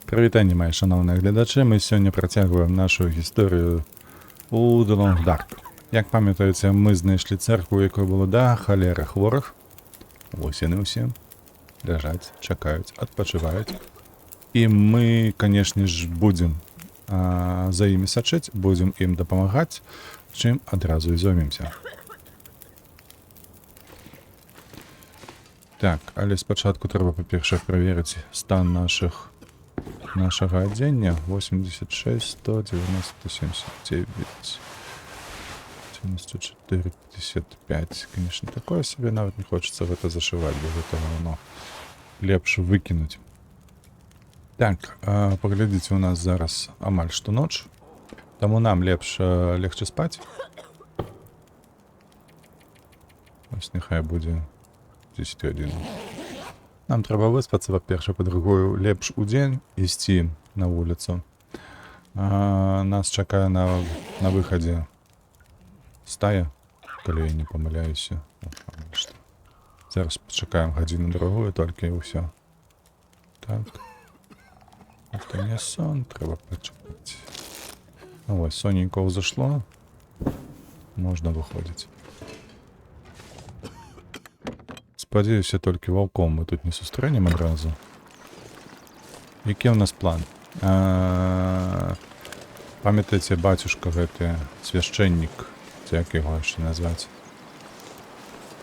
Привітання, мої шановні глядачі. Ми сьогодні протягуємо нашу історію у The Long Dark. Як пам'ятаєте, ми знайшли церкву, у якої було до холери хворих. Ось вони усі. Лежать, чекають, відпочивають. І ми, звісно ж, будемо за ними сачити, будемо їм допомагати, чим одразу і займемося. Так, але спочатку треба, по-перше, перевірити стан нашего одения. 86, 190, 79, 94, 55. Конечно, такое себе навіть не хочется в это зашивать, без этого оно лепше выкинуть. Так, поглядите, у нас зараз амаль что ночь, тому нам легче спать. Ось нехай буде 10 годин. Нам треба виспатися, по-перше, по-другое, лепш у день істи на вулицю. Нас чекає на виході стая, коли я не помиляюся. Зараз почекаємо годину-другую, тільки і все. Так. Це не сон, треба почекати. Ось, соненько взошло. Можна виходити. Сподіваюся, тільки волком ми тут не зустрінемо одразу. Який у нас план? Пам'ятаєте, батюшка, это священник, як його ще назвати?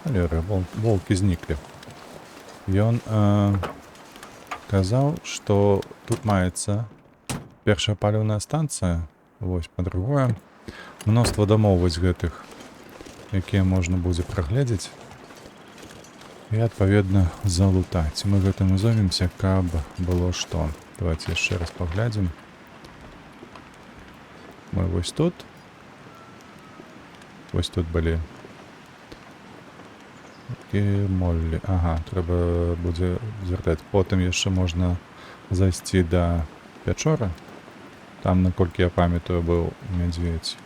Валера, волки зникли. І він казав, що тут мається перша палівна станція, ось, по-другому. Мноство домов ось гэтых, які можна буде проглядіти. І, відповідно, залутати. Ми в этом займемося, каб було що. Давайте ще раз поглядим. Ми ось тут. Ось тут були. І Моллі. Ага, треба буде звертати. Потім ще можна зайти до печори. Там, наскільки я пам'ятаю, був медведь.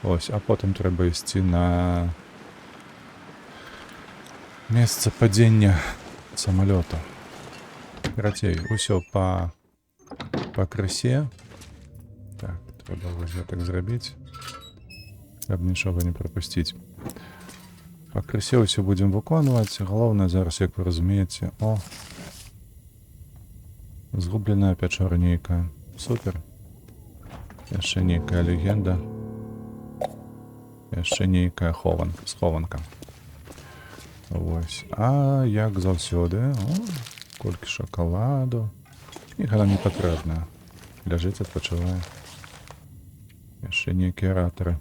Ось, а потім треба йти на место падения самолета. Кратей, усё по красе. Так, треба ось так зробити, щоб нічого не пропустити. По красе усё будемо виконувати. Головне зараз, як ви розумієте, згублена печора ніяка. Супер. Ще ніяка легенда. Ще ніяка схованка. Ось. А як завсюди. Кольки шоколаду. Книга нам не потрібна. Лежить, відпочиває. Ще ніякі ратори.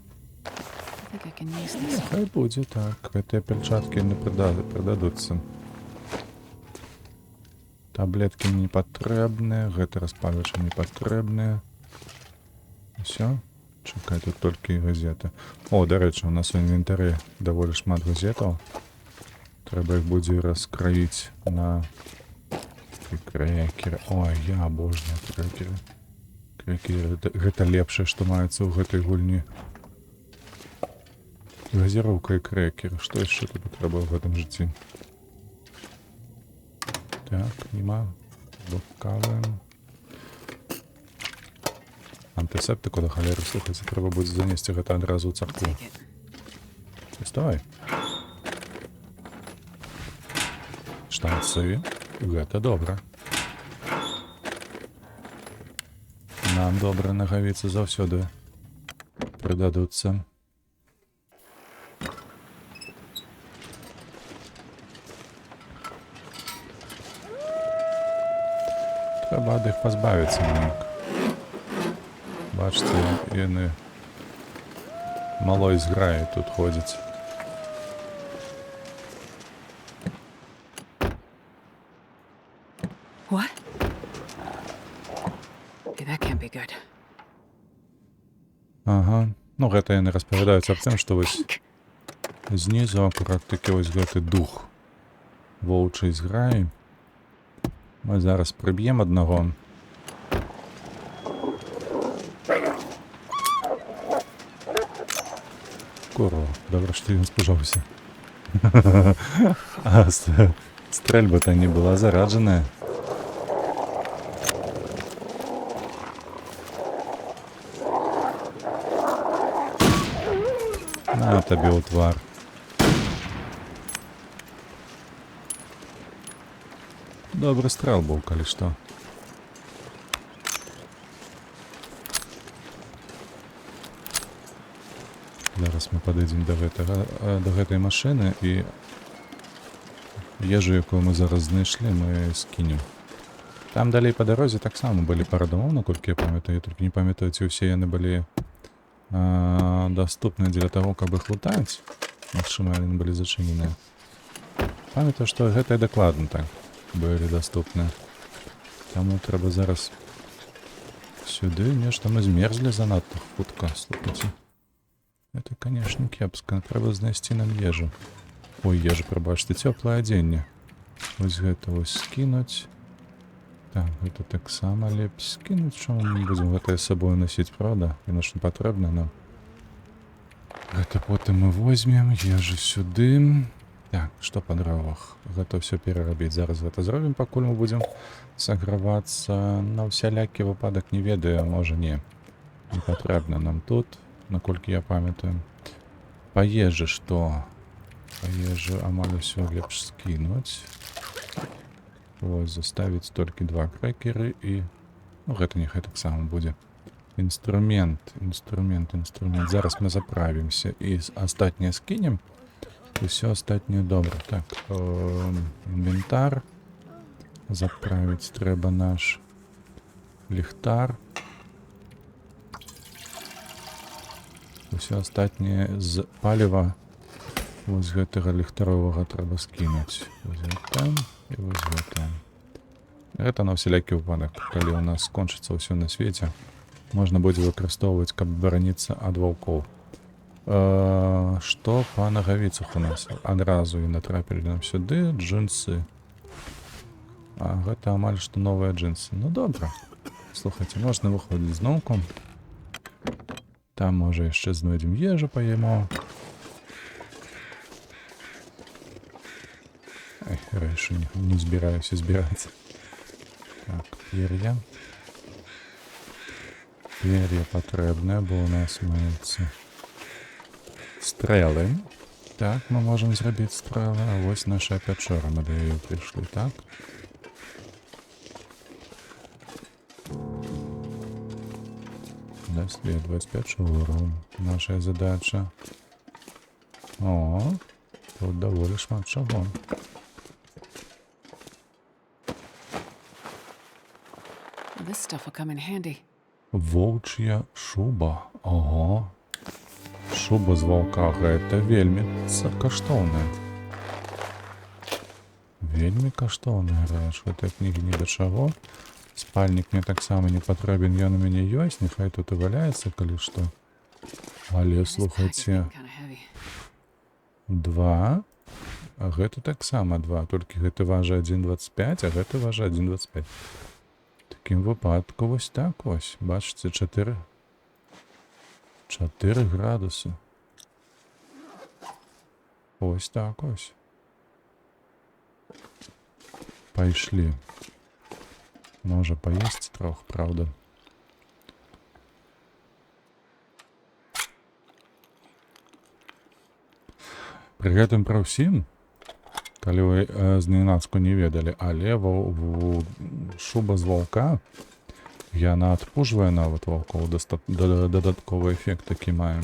Хай буде так. Ці перчатки не продадуться. Таблетки не потрібні. Гэты розпалювачі не потрібні. Все. Чекай, тут тільки газети. О, до речі, у нас в інвентарі доволі шмат газетів. Треба їх буде розкроїти на крекери. Ой, я обожнюю крекери. Крекери, гэта лепшее, што маецца ў гэтай гульні. Газіроўка і крекер. Што яшчэ тут трэба в гэтым жыцці? Так, нема. Бокаваем. Антисептику до халеры, слухайце, трэба будзе занесці гэта адразу ў царкву. Вставай. Штанцы. Гэта добра. Нам добра нагавіцы заўсёды прыдадуцца. Трэба ад іх пазбавіцца неяк. Бачце, яны малой зграі тут ходзяць. What? Okay, that can't be good. Ага. Ну, гэта яны распавядаюць аб тым, што вось знізу акурат такі вось гэты дух воўчай зграі. Мы зараз прыб'ем аднаго. Курва, добра, што ён спужаўся. А стрэльба-то не была зараджаная. На табе ў твар. Добры страл быў, калі што. Зараз мы падыдзем да гэтай машыны і ежу, якую мы зараз знайшлі, мы скінем. Там далей па дарозе таксама былі пара дамоў, наколькі я памятаю, толькі не памятаю, ці ўсе яны былі даступныя дзеля таго, каб іх лутаць. Магчыма, яны былі зачыненыя. Памятаю, што гэтыя дакладна так былі даступныя. Таму трэба зараз сюды. Нешта мы змерзлі занадта хутка, слухайце. Это, конечно, кепска. Трэба знайсці нам ежу. Ой, ежа, прабачце, цёплае адзенне. Вось гэта вось скінуць. Так, гэта таксама лепш скінуць. Чаму мы будзем гэтае з сабою насіць, правда? Яно ж не патрэбна нам. Гэта потым мы возьмем ежу сюды. Так, што па дровах? Гэта ўсё перарабіць. Зараз гэта зробім, пакуль мы будзем сагравацца. На ўсялякі выпадак не ведаю, а можа не. Не патрэбна нам тут. Наколькі я памятаю. Па ежы што? Па ежы амаль усё лепш скінуць. Вось, заставіць толькі 2 крэкеры і... Ну, гэта няхай таксама будзе. Інструмент. Зараз мы заправімся і астатняе скінем. Усё астатняе добра. Так, інвентар. Заправіць трэба наш ліхтар. Усё астатняе з паліва вось гэтага ліхтаровага трэба скінуць. Вось гэта і вось гэта. Гэта на ўсялякі выпадак, калі ў нас скончыцца ўсё на свеце, можна будзе выкарыстоўваць, каб бараніцца ад ваўкоў. Што па нагавіцах у нас? Адразу і натрапілі нам сюды джинсы. А гэта амаль што новыя джинсы. Ну добра. Слухайце, можна выходзіць зноўку. Там, можа, яшчэ знойдзем ежу, паемо. Ай, рэйшу не збіраюся збіраць. Так, пер'я. Пер'я патрэбнае, бо у нас маюцца стрэлы. Так, мы можам зрабіць стрэлы. А вось наша пячора, мы да яе прыйшлі, так? Даследовать пячору. Наша задача. О, тут даволі шмат чаго. Воўч'я шуба. Ого. Шуба з ваўка. Гэта вельмі каштоўная. Вельмі каштоўная рэч. Гэтай кнігі ні да чаго. Спальнік мне таксама не патрэбен, ён у мяне ёсць, няхай тут і валяецца, калі што. Але, слухайце, 2, а гэта таксама 2, толькі гэты важа 1,25, а гэты важа 1,25. В такім выпадку вось так вось, бачыце, 4 градусы. Вось так вось. Пайшлі. Можа паесці трох, правда. Пры гэтым пра ўсім, калі вы зненацку не ведалі, але шуба з ваўка, яна адпужвае нават ваўкоў, дадатковы эфект такі мае.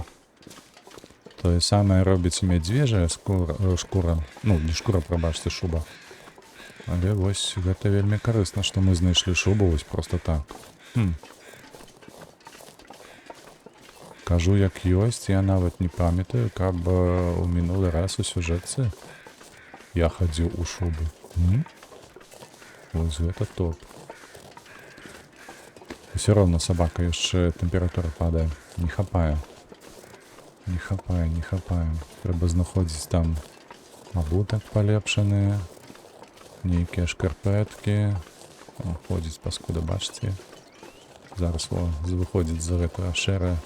Тое самае робіць мядзвежая шкура, ну, не шкура, прабачце, шуба. Але вось гэта вельмі карысна, што мы знайшлі шубу вось проста так. Кажу, як ёсць, я нават не памятаю, каб у мінулы раз у сюжэтцы я хадзіў у шубы. Вось гэта топ. Усё роўна сабака яшчэ тэмпература падае. Не хапае. Не хапае. Трэба знаходзіць там абутак палепшаныя. Нейкія шкарпэткі. Ходзіць паскуда, бачыце. Зараз выходзіць за гэтага шэрая.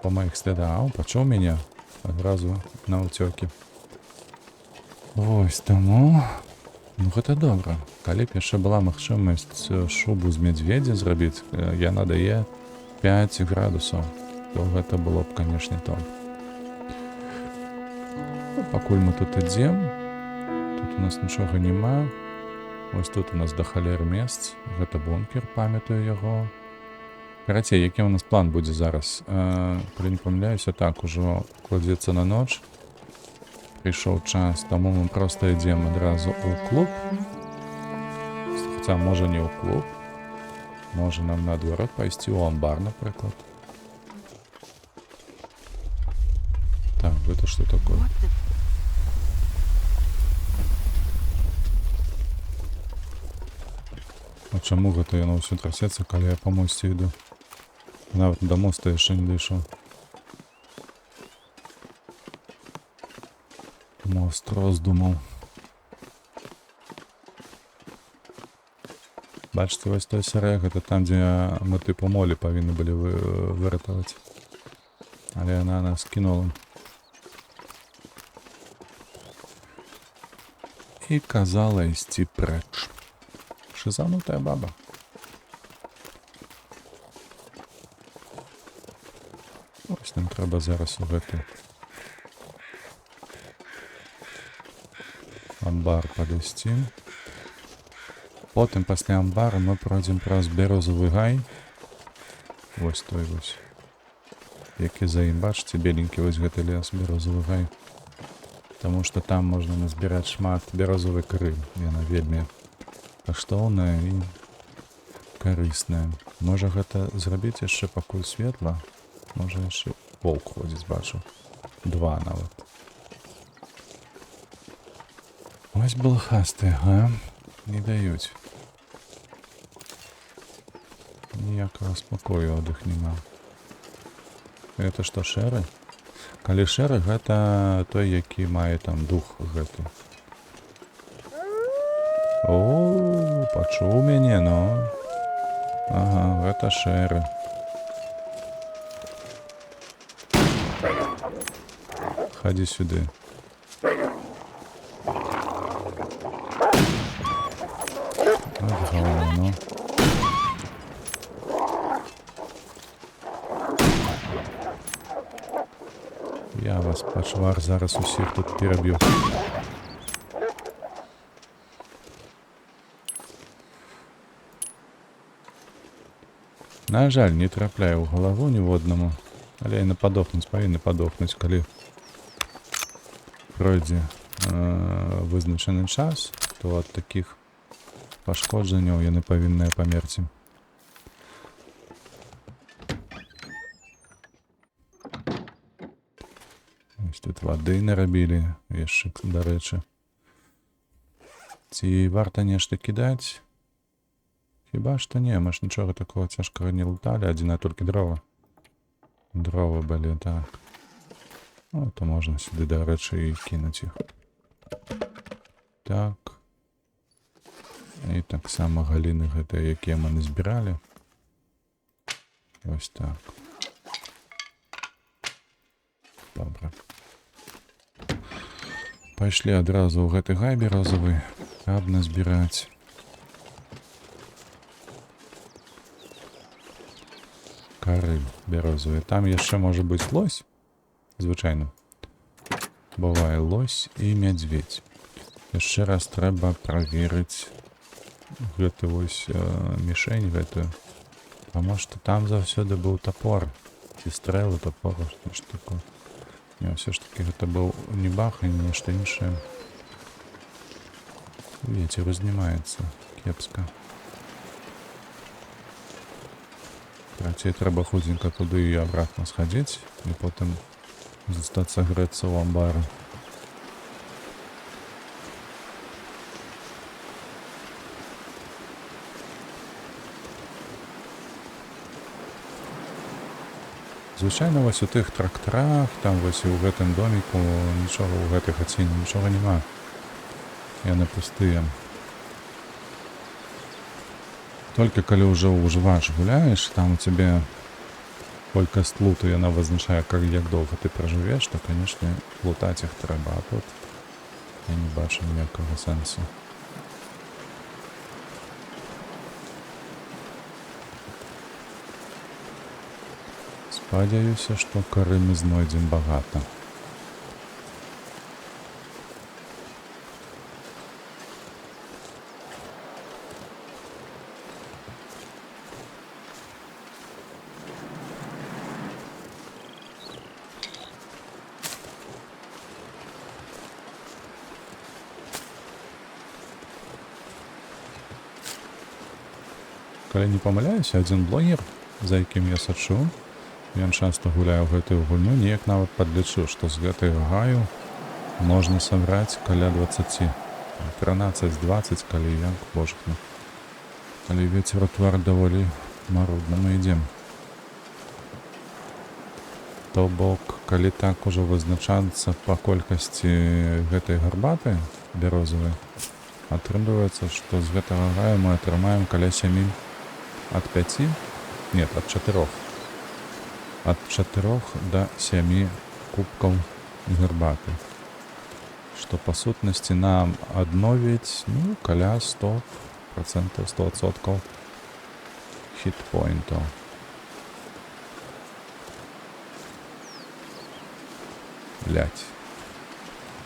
Па маіх слядах. Пачуў мяне. Адразу на ўцёкі. Вось таму. Ну гэта добра. Калі б яшчэ была магчымасць шубу з мядзведзя зрабіць, яна дае 5 градусаў, то гэта было б, канешне, топ. Пакуль мы тут ідзем, тут у нас нічога няма. Вось тут у нас да халеры месц. Гэта бункер, памятаю яго. Карацей, які у нас план будзе зараз? Калі не памыляюся, так, ужо кладзецца на ноч. Прыйшоў час, таму мы проста ідзем адразу ў клуб. Хаця, можа, не ў клуб. Можа, нам наадварот пайсці ў амбар, напрыклад. Так, гэта што такое? А чаму гэта яно ўсё трасецца, калі я па мосце іду? Нават да моста яшчэ не дайшоў. Мост роздумаў. Бачыце, вось той сарай, гэта там, дзе мы тыпу молі павінны былі выратаваць. Але яна нас кінула. І казала ісці прэч. Шизанутая баба. Ось нам трэба зараз у гэты амбар падысці. Потым пасля амбара мы пройдзем праз бярозавы гай. Вось той вось. Які за ім, бачыце, беленькі вось гэты лес, бярозавы гай. Таму што там можна назбіраць шмат бярозавай кры. Яна вельмі каштоўная і карысная. Можа гэта зрабіць яшчэ пакуль светла. Можа яшчэ волк ходзіць, бачу. 2 нават. Ось блохасты, га? Не даюць. Ніякага спакою ад іх няма. Гэта што, шэры? Калі шэры, гэта той, які мае там дух гэты. О, пачуў мяне, ну. Ага, гэта шэры. Хадзі сюды. От галоўно. Я вас, пачвар, зараз усіх тут пераб'ю. На жаль, не трапляю ў галаву ніводнаму, але яны падохнуць, павінны падохнуць, калі пройдзе вызначаны час, то ад такіх пашкоджанняў яны павінныя памерці. Ось тут вады нарабілі, яшчэ, дарэчы. Ці варта нешта кідаць? Хіба што не, мы ж нічога такого цяжкага не луталі, адзіна толькі дрова. Дрова былі, так. Ну, то можна сюды, дарэчы, і кінуць іх. Так. І таксама галіны гэтыя, якія мы назбіралі. Ось так. Добра. Пайшлі адразу ў гэты гай бярозавы, каб назбіраць. Кары бярозавыя. Там яшчэ можа быць лось. Звычайна. Бывае лось і мядзведзь. Яшчэ раз трэба праверыць гэты вось мішень гэтую. Таму што там заўсёды быў тапор. Ці стрэлы тапора, што такое. Не, ўсё ж такі гэта быў не бах і нешта іншае. Вецер узнімаецца кепска. Карацей, трэба худзенька туды і абратна схадзіць, і потым застацца грэцца ў амбары. Звычайна вось у тых трактарах, там вось і ў гэтым доміку нічога ў гэтай хаце нічога няма. Яны пустыя. Толькі калі ўжо ў жвач гуляеш, там у цябе колькасць луту, яна вызначае, як доўга ты пражывеш, то, канешне, лутаць іх трэба, а тут я не бачу ніякага сэнсу. Спадзяюся, што кары мы знойдзем багата. Калі не памыляюся, адзін блогер, за якім я сачу, ён часта гуляе ў гэтую гульню, неяк нават падлічыў, што з гэтай гаю можна сабраць каля 20, 13-20, калі як божхну. Калі вецер у твар даволі марудна, мы ідзем. То бок, калі так ужо вызначацца па колькасці гэтай гарбаты бярозавай, атрымліваецца, што з гэтага гаю мы атрымаем каля 7 от 5, нет, от 4. От 4 до 7 кубков гарбаты. Что по сутности нам одно ведь, ну, каля 100%, 100% хитпоинтов. Блять.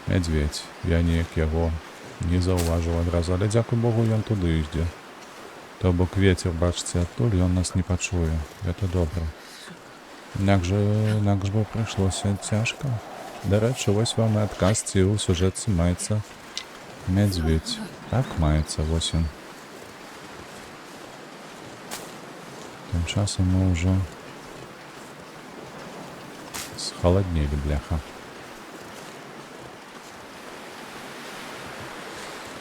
Медведь. Я ніяк яго не заўважыў адразу, але дзякуй Богу, ён туды ідзе. То бок ветер, бачыце, адтуль, ён нас не пачуе. Это добра. Інакш бы прыйшлося цяжка. Дарэчы, вось вам і адказ, ці ў сюжэтцы маецца медведь. Так маецца, вось ён. Тым часам мы ўжо схаладнелі, бляха.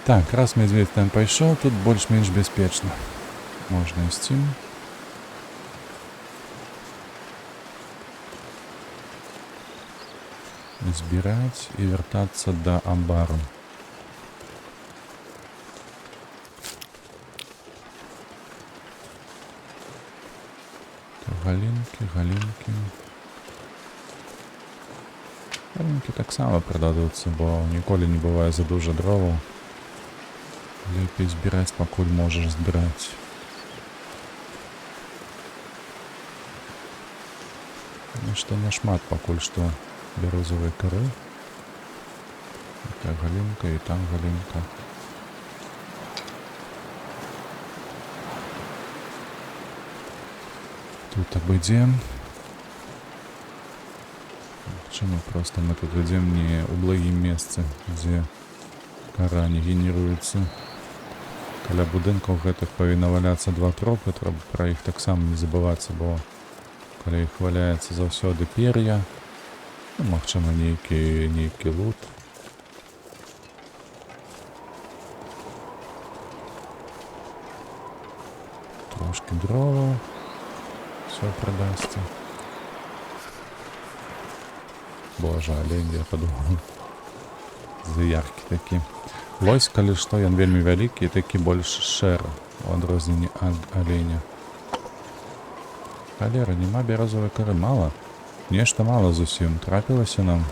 Так, раз медведь там пайшоў, тут больш-менш бяспечна. Можна ісці. Збіраць і вяртацца да амбару. Галінкі. Галінкі таксама прададуцца, бо ніколі не бывае за дужа дроваў. Лепей збіраць, пакуль можаш збіраць. Нешта няшмат пакуль што бярозавай кары. Так, галінка і там галінка. Тут абыдзем. Чаму проста мы тут ідзем не ў благім месцы, дзе кара не генеруецца. Каля будынкаў гэтых павінна валяцца 2 трупы, трэба пра іх таксама не забывацца, бо каля іх валяецца заўсёды пер'я, ну, магчыма, нейкі лут. Трошкі дроваў, всё прадасца. Божа, алень, я падумаў. Зыяркі такі. Лось, калі што, ён вельмі вялікі і такі больш шэры, у адрозненні ад аленя. Халера, няма бярозавай кары, мала. Нешта мала зусім, трапілася нам.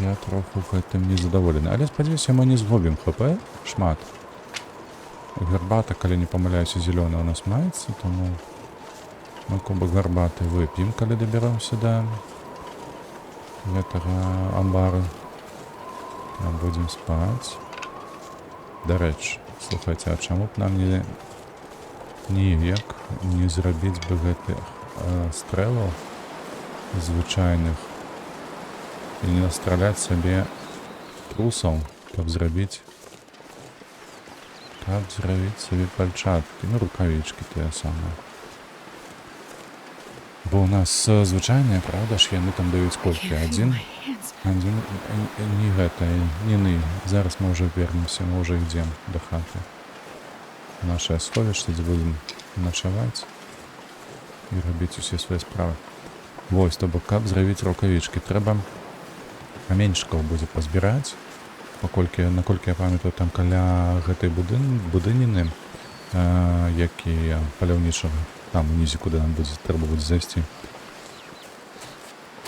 Я троху гэтым незадаволены, але спадзяюся, мы не згубім ХП шмат. Гарбата, калі не памыляюся, зелёная у нас маецца, тому мы кубак гарбаты вып'ем, калі дабяромся да гэтага амбара. Там будзем спаць. Дарэчы, слухайце, а чаму б нам ніяк не зрабіць бы гэтых стрэлаў звычайных і не настраляць сабе трусаў, каб зрабіць сабе пальчаткі, ну, рукавічкі тыя самыя. Бо у нас звычайныя, правда ж, яны там даюць колькі? Адзін, не гэта, не. Зараз мы ўжо вернемся, мы ўжо ідзем да хаты. Нашае сховішча, дзе будзем начаваць і рабіць усе свае справы. Вось, то бок, каб зрабіць рукавічкі, трэба каменьчыкаў будзе пазбіраць, наколькі я памятаю, там каля гэтай будыніны, якія паляўнічага, там унізе, куды нам трэба будзе зайсці.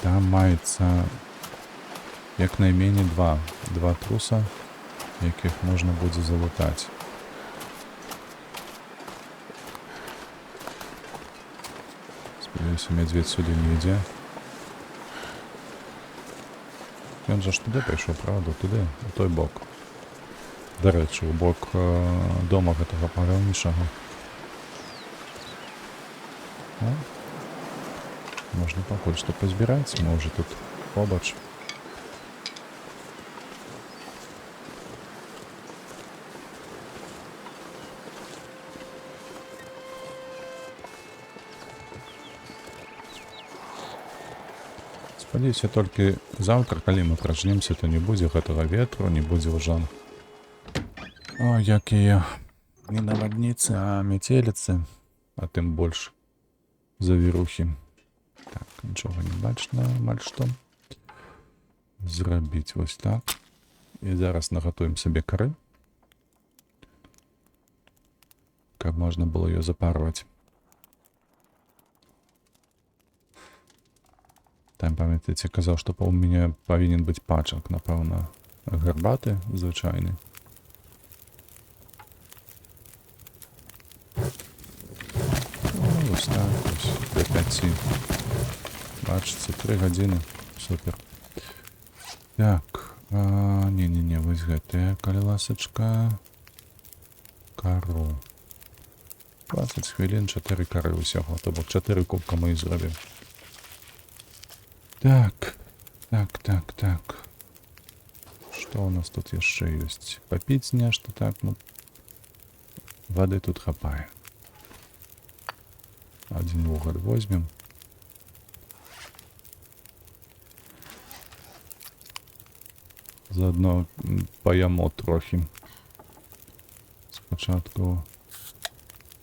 Там маецца як найменей два труса, якіх можна будзе залутаць. Если медведь сюда не ідзе. Ён жа ж туди прийшов, правда? Туди, у той бок. До речі, у бок дома гэтага паляўнічага. О, можна пакуль што пазбіраць, мы ўжо тут побач. Спадзяюся, толькі заўтра, калі мы прачнемся, то не будзе гэтага ветру, не будзе ўжо... О, якія не навадніцы, а метеліцы, а тым больш завірухі. Так, нічога не бачна, амаль што. Зрабіць вось так. І зараз нагатуем сабе кары, каб можна было ее запарваць. Там, памятаеце, казаў, што у мяне павінен быць пачак, напэўна, гарбаты звычайны. Ось так, ось, до 5. Бачыце, 3 гадзіны. Супер. Так, не-не-не, вось гэтая, калі ласачка. Кару. 20 хвілін, 4 кары ўсяго, то бок 4 кубка мы і зробім. Так. Что у нас тут еще есть? Попить нечто, так, ну. Воды тут хапает. Один уголь возьмем. Заодно поемо трохи. Спочатку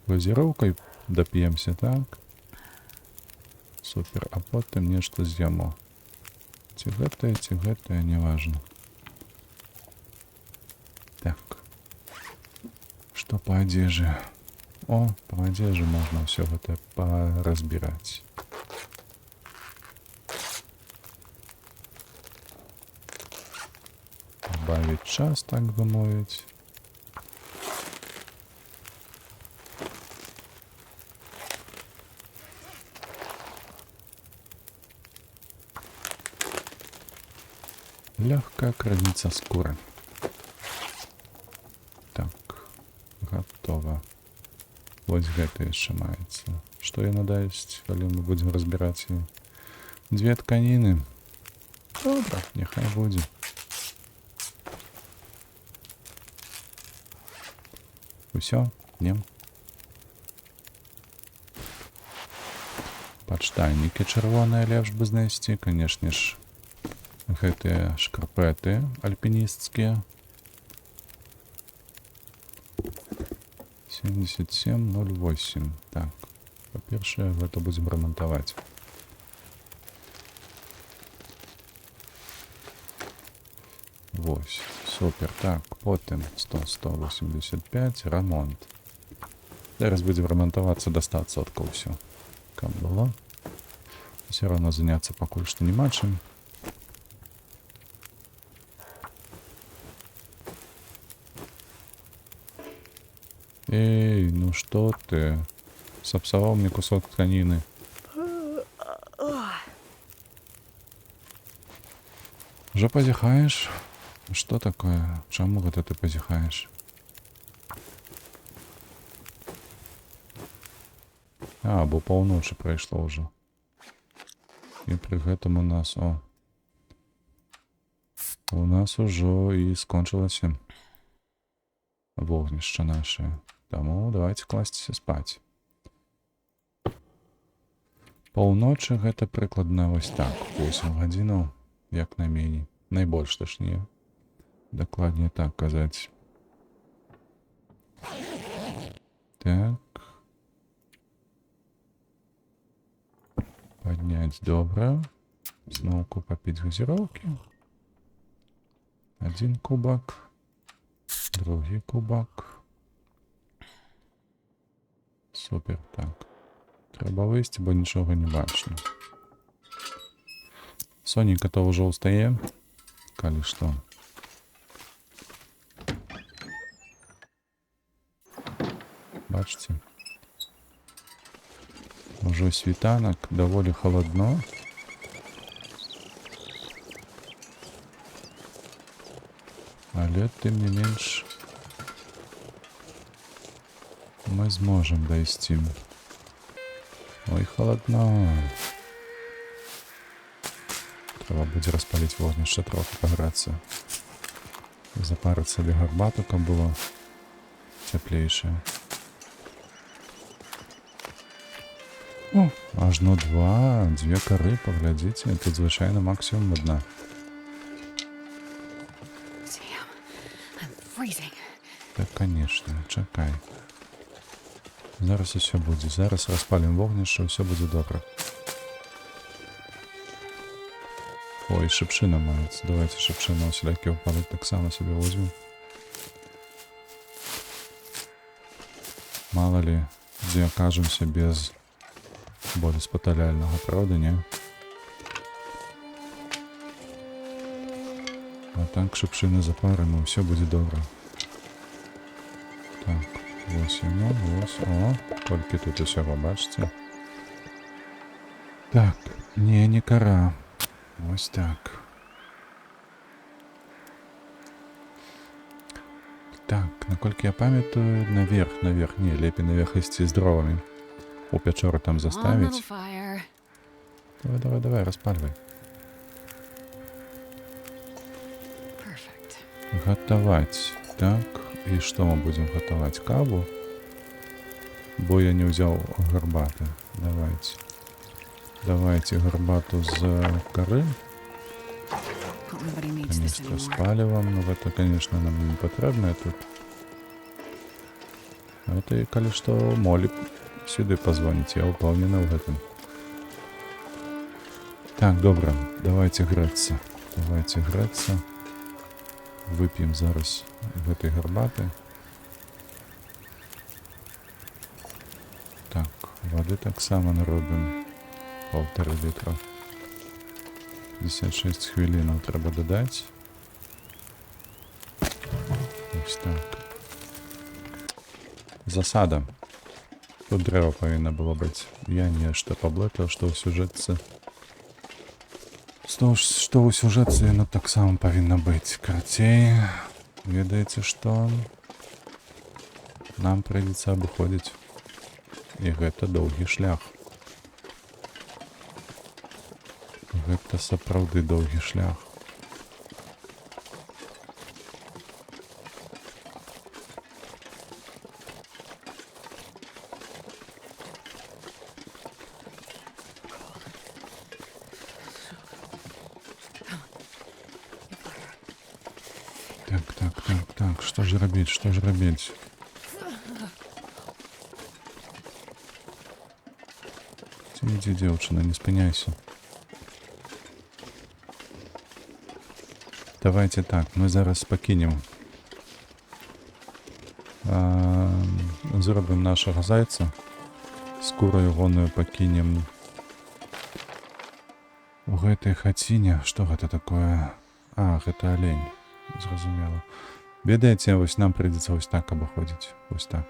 газировкой допьемся, так. Супер, а потом нечто з'їмо. Ці гэтае, неважно. Так. Что по одежде? О, по одежде можно все это поразбирать. Добавить час, так бы мовить. Легкая крыніца скуры. Так, готово. Вось гэта яшчэ маецца. Што яна дасць, калі мы будзем разбіраць яе? 2 тканіны. Добра, няхай будзе. Усё, не. Падштаннікі чырвоныя лепш бы знайсці, канешне ж. Гэтыя шкарпэты альпінісцкія. 77,08. Так, па-першае, гэта будзем рамантаваць. Вось, супер. Так, потым 100-185, рамонт. Зараз будзем рамантавацца да 100% ўсё. Каб было. Все равно заняцца пакуль што няма чым. Эй, ну что ты? Сапсовал мне кусок тканины. Уже позіхаешь? Что такое? Чему вот это ты позіхаешь? А, бо паўночы прайшло уже. И при гэтым у нас, у нас уже и скончылася вогнішча наше. Таму давайте класціся спаць. Паўночы гэта прыкладна вось так. 8 гадзінаў, як найменей. Найбольш точнее. Дакладней так казаць. Так. Поднять добра. Зноўку попить газировки. 1 кубок. Другий кубок. Супер, так. Трэба выйсці, бо нічога не бачно. Соненька то ўжо ўстае, калі што. Бачыце? Ўжо світанак, даволі халадно. Але тым не менш мы зможам дайсці. Ой, халадно. Трэба будзе распаліць вогнішча, трохи паграцца. Запарыць сабе гарбату, каб было цяплейшае. О, ажно дзве кары, паглядзіце. Тут звычайна максімум адна. Так, конечно, чакай. Зараз усё будзе. Зараз распалім вогнішча, усё будзе добра. Ой, шыпшына маецца. Давайте шыпшына усялякі ўпадак таксама сабе возьмем. Мало ли, дзе акажемся без более спаталяльнага, правда, не? А так шыпшыны запарым, і ўсё будзе добра. Так, вось яно, вось, о, колькі тут усяго, бачыце? Так, не кара. Вось так. Так, наколькі я памятаю, наверх, не, лепей наверх ісці з дровамі. У пячору там заставіць. Давай, распальвай. Гатаваць. Так, і што мы будзем гатаваць? Каву? Бо я не ўзяў гарбаты. Давайте гарбату з кары. Конечно, с палевом, но это, конечно, нам не потребно тут. Это и коли что, Молі сюда позвонить, я упевнена в этом. Так, добре, давайте греться. Выпьем зараз в этой гарбаты. Так, воды так само наробим. 1,5 літра. 56 хвилин треба додати. Ось так. Засада. Тут древо повинно было быть. Я нечто поблетал, что в сюжетце. Что у сюжетце оно так само повинно быть. Карцей. Ведаете, что нам придется обходить. И это долгий шлях. Гэта сапраўды доўгі шлях. Так, што ж рабіць? Ідзі, дзеўчына, не спыняйся. Давайте так, мы зараз пакінем. Зробім нашага зайца. Скуру ягоную пакінем у гэтай хаціне. Што гэта такое? Гэта алень. Зразумела. Ведаеце, вось нам прыйдзецца вось так абыходзіць. Вось так.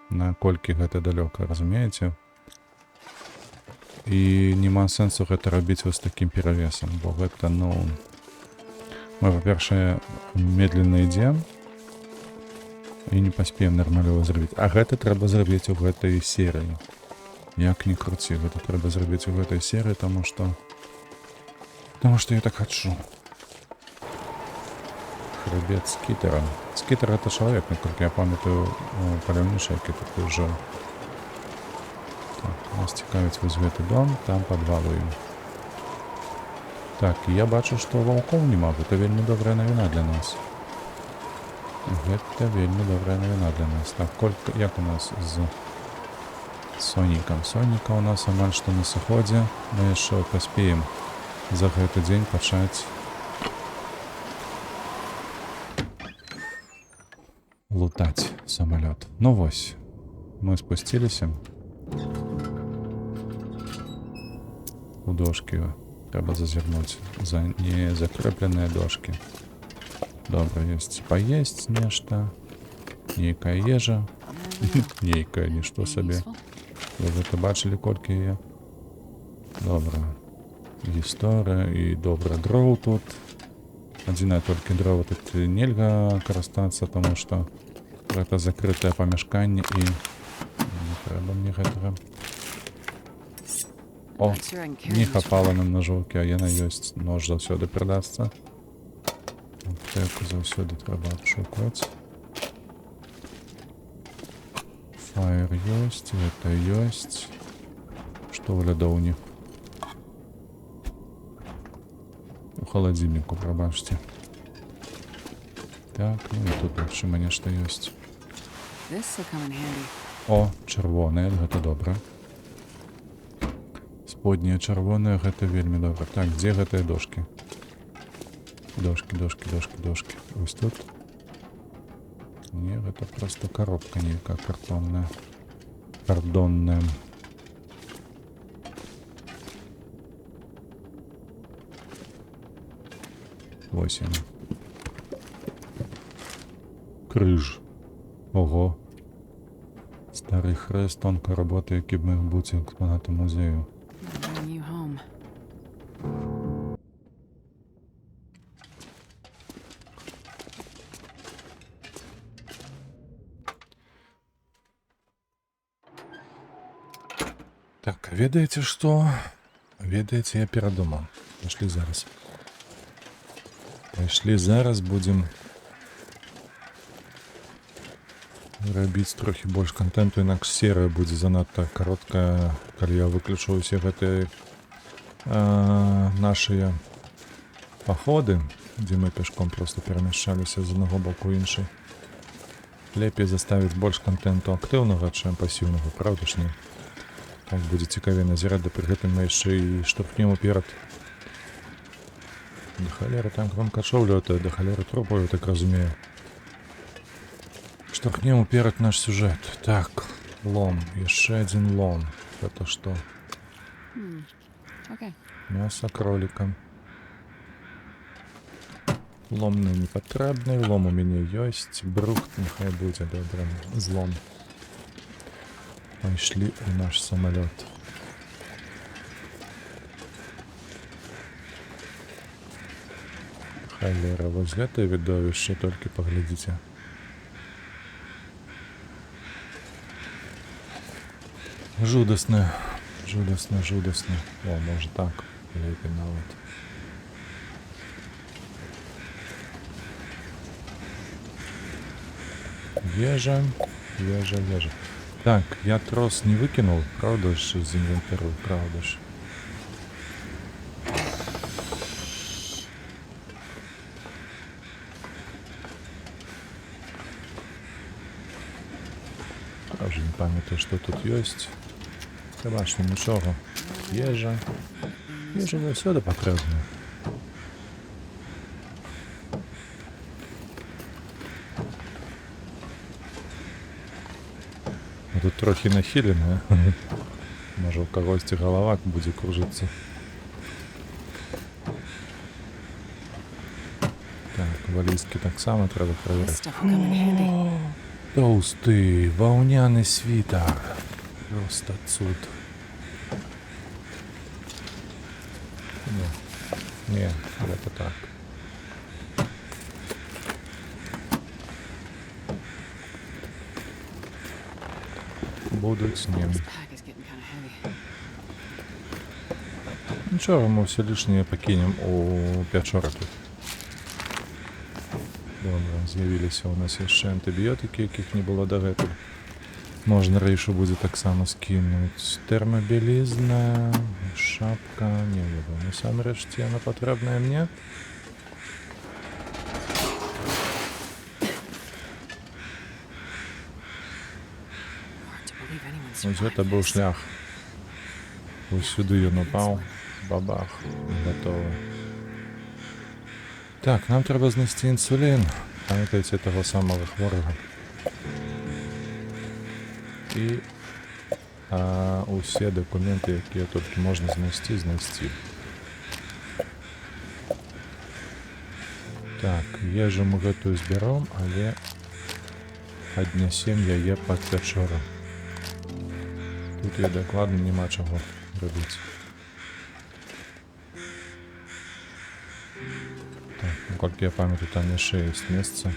Наколькі гэта далёка, разумееце? І нема сэнсу гэта рабіць вось такім перавесам, бо гэта, мы, во-первых, медленно идем и не поспеем нормально зрабіць. А гэта трэба зрабіць у гэтай серыі. Як ни круці, гэта трэба зрабіць у гэтай серыі, потому что я так хочу. Хребет Скітера. Скітер это человек, насколько я памятаю, паляўнічайкі такой жил. Так, нас цікавіць вось гэты дом, там падвалуем. Так, я бачу, што ваўкоў нема. Гэта вельмі добрая навіна для нас. Так, як у нас з Сонікам? Соніка у нас амаль што на сыходзе. Мы яшчэ паспеем за гэты дзень пачаць лутаць самалёт. Ну вось, мы спусціліся. У дошкі трэба зазірнуць за незакрэпленыя дошкі. Добра, ёсць паесць нешта. Нейкая ежа. Нейкая, нішто сабе. Ви гэта бачылі, колькі яе? Добра. Гісторыя і добра дроў тут. Адзінае толькі дрэва тут нельга карыстацца, таму што гэта закрытае памяшканне і не трэба мне гэтага. О, не хапала нам ножовкі, а яна ёсць. Нож заўсёды прыдасца. Аптеку заўсёды трэба адшукаць. Фаер ёсць, гэта ёсць. Што ў лядоўні? У халадзільніку, прабачце. Так, ну і тут магчыма нешта ёсць. О, чырвонае, гэта добра. Споднія чырвоныя, гэта вельмі добра. Так, дзе гэтыя дошкі? Дошкі. Вось тут. Не, гэта проста коробка нейкая картонная. Кардонная. Вось яна. Крыж. Ого. Стары хрест, тонка робота, які б міг бути експонатом музею. Так, ведаеце што? Ведаеце, я перадумаў. Пайшлі зараз. Пайшлі зараз, будзем рабіць трохі больш контенту, інакш серыя будзе занадта кароткая, калі я выключу ўсе гэтыя нашыя паходы, дзе мы пешком просто перамяшчаліся з аднаго боку ў іншы. Лепей заставіць больш контенту актыўнага, чым пасіўнага, правда ж не? Так будзе цікавей назіраць, да пры гэтым мы яшчэ і штурхнем уперад. Да халеры там громкачоў лётае, да халеры трупаў, я так разумею. Штурхнем уперад наш сюжет. Так, лом, яшчэ адзін лом. Гэта што? Мяса кроліка. Лом мне не патрэбны, лом у мяне ёсць, брухт няхай будзе добрым злом. Пайшлі ў наш самалёт. Халера, вось гэтае відовішча, толькі паглядзіце. Жудасна. О, можа так, лепей нават. Ежа. Так, я трос не выкинул, правда ж, з інвентару, правда ж. Я вже не пам'ятаю, що тут ёсць. Бачу, нічого. Ежа заўсёды патрэбна. Тут трохи нахіленая. Можа у кагосьці галава будзе кружыцца. Так, валізкі таксама трэба праверыць. Тоўсты, ваўняны світар. Просто цуд. Не, гэта так. Будуць не. Нічого, мы все лишнее пакінем у пячоры тут. Добра, з'явіліся у нас яшчэ антыбіётыкі, якіх не было дагэтуль. Можна рэйшу будзе таксама скінуць. Тэрмабілізна, шапка, не ведаю, насамрэч ці яна патрэбная мне? Ось гэта быў шлях. Ось сюды ён упаў. Бабах. Гатова. Так, нам трэба знайсці інсулін. Памятаеце таго самага хворага. І усе дакументы, якія толькі можна знайсці. Так, ежу мы гэтую збяром, але аднясем яе пад пячору. Тут я дакладна няма чаго рабіць. Так, наколькі я памятаю, там яшчэ ёсць месца.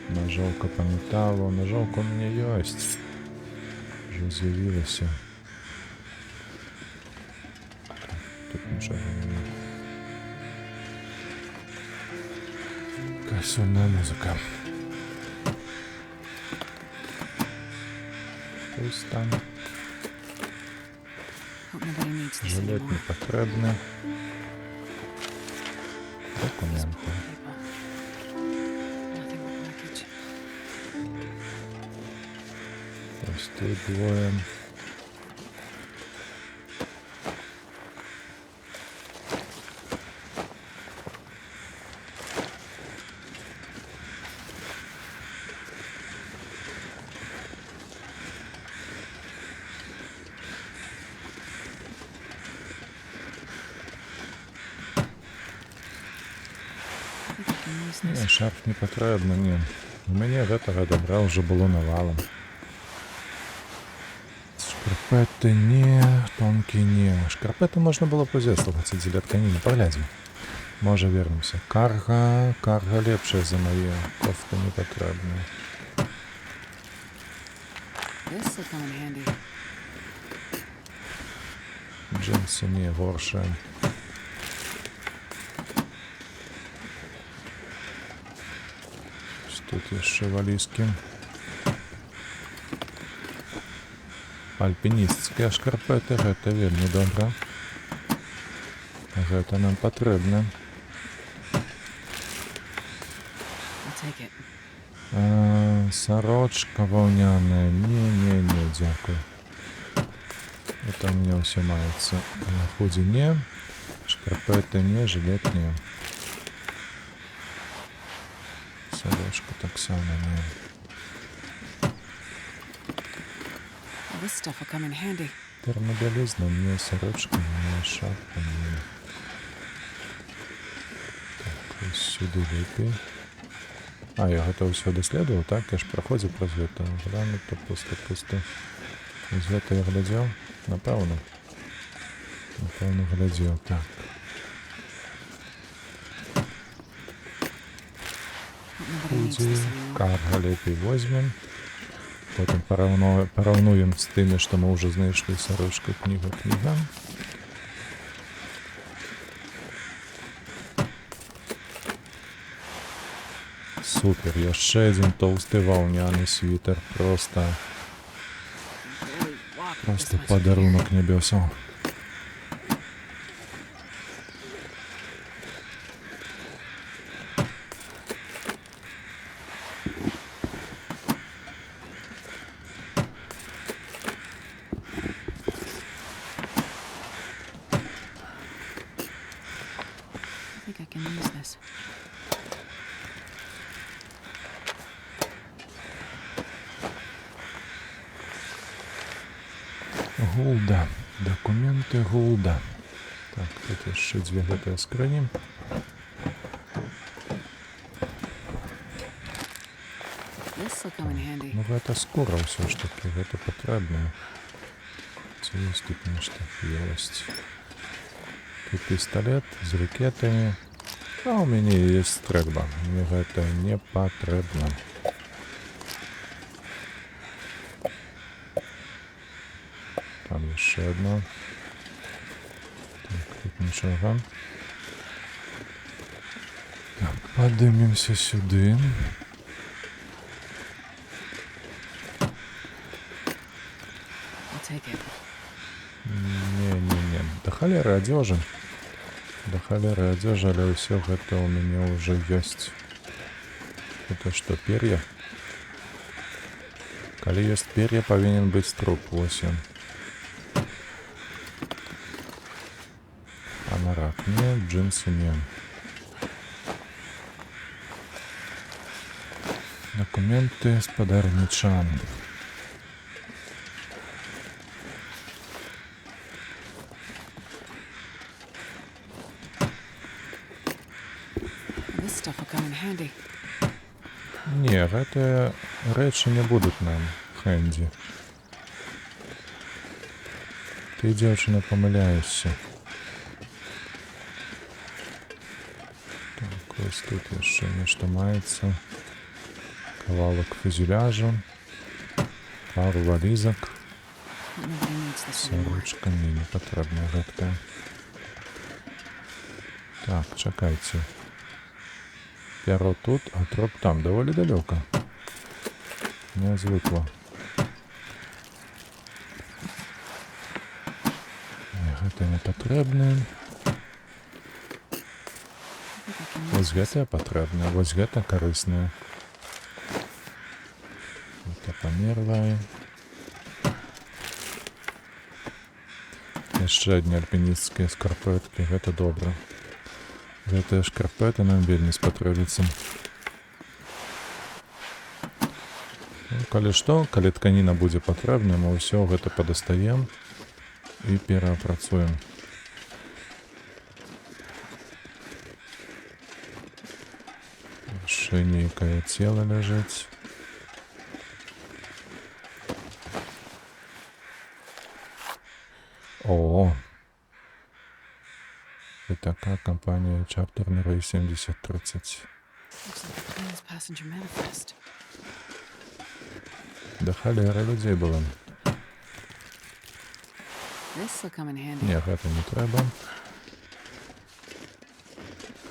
Ножовка по металлу. Ножовка у меня есть. Уже з'явилася. Тут нічого немає. Какая сольная музыка. Пусть там. Жилет не потребный. Документы. Тут двое. Не, шарф не потребно, не. У меня гэтага добра уже было навалом. Шкарпеты не, тонкие не. Шкарпеты можно было позесловаться дзеля тканіны. Паглядзім. Можа вернемся. Карга лепшая за мае. Кофта не потребна. Джинсы не, горшая. Тут яшчэ валізкі. Альпінісцкія шкарпеты, гэта вельмі добра. Гэта нам патрэбна. Сорочка ваўняная. Не, дзякуй. Это у меня ўсё маецца. Худі не, шкарпеты не, жилет не. Сорочка так само не. Термобелизна не, сорочка не, шапка не. Так, ось сюди лепей. А, я гэта ўсё даследаваў, так? Я ж праходзіў праз гэта. Глянуто, пусто. З гэта я глядзеў? Напэўна, глядзеў, так. Худі, карга лепей возьмем. Потім параўнуем з тымі, што мы ўжо знайшлі. Сорочка, кніга. Супер, яшчэ адзін тоўсты ваўняны світер. Просто падарунок нябёсаў. Гулда. Документы Гулда. Так, тут яшчэ дзве гэтыя скрыні. Ну гэта скора ўсё ж таки, гэта патрэбна. Ці ёсць тут нешта? Ёсць. Тут пісталет з ракетамі. А у мяне ёсць стрэльба. Мне гэта не патрэбна. Там яшчэ одно. Так, тут нічога. Так, падымемся сюды. Не. Да халеры адзежы. Але ўсё гэта у мяне ўжо ёсць. Это што, пер'я? Калі ёсць пер'я, павінен быць труп. Вось ён. Анарак не, джинсы не. Документы с подарничан. Не, гэтыя рэчы не будуць нам хэнді. Ты, дзяўчына, памыляешся. Так, вось тут яшчэ нешта маецца. Кавалак фюзеляжу. Пару валізак. Сарочка мне не патрэбна гэткая. Так, чакайце. Пяро тут, а троп там. Даволі далёка. Не звыкла. Гэта не патрэбна. Вось гэта патрэбна, вось гэта карыснае. Гэта памерлае. Яшчэ адне альпінісцкія шкарпэткі, гэта добра. Гэтыя шкарпэты нам вельмі спатрэбіцца. Калі што, калі тканіна будзе патрэбна, мы ўсё гэта падастаем і пераапрацуем. Яшчэ нейкае цела ляжыць. О! І така кампанія Чартернера 7030. Да халеры людзей было. Не, гэта не трэба.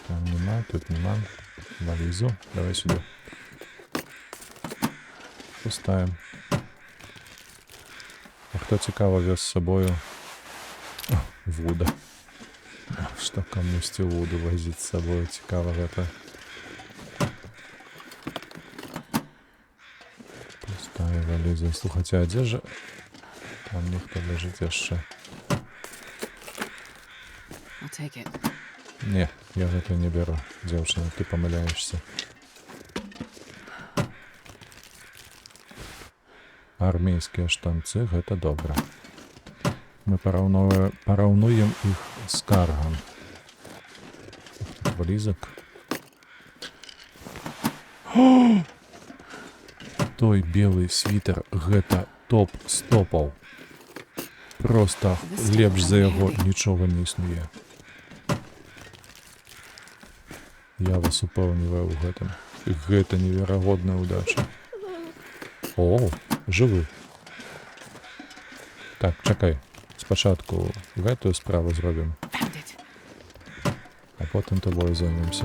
Там нема, тут нема. Валізу. Давай сюда. Пустаем. А хто цікаво вез з собою Вуда. Што камусьці Вуду возіць з собою, цікава гэта. Пустая валіза. Слухайце, а дзе ж... Там нехто ляжыць яшчэ. Не, я гэта не беру, дзяўчына, ты памыляешся. Армейскія штанцы, гэта добра. Мы параўнуем іх з каргам. Валізак. Той белы світер, гэта топ з топаў. Проста лепш за яго нічога не існуе. Я вас упэўніваю ў гэтым. Гэта неверагодная ўдача. О, жывы. Так, чакай. Спачатку гэтую справу зробім. А потым тобой займемся.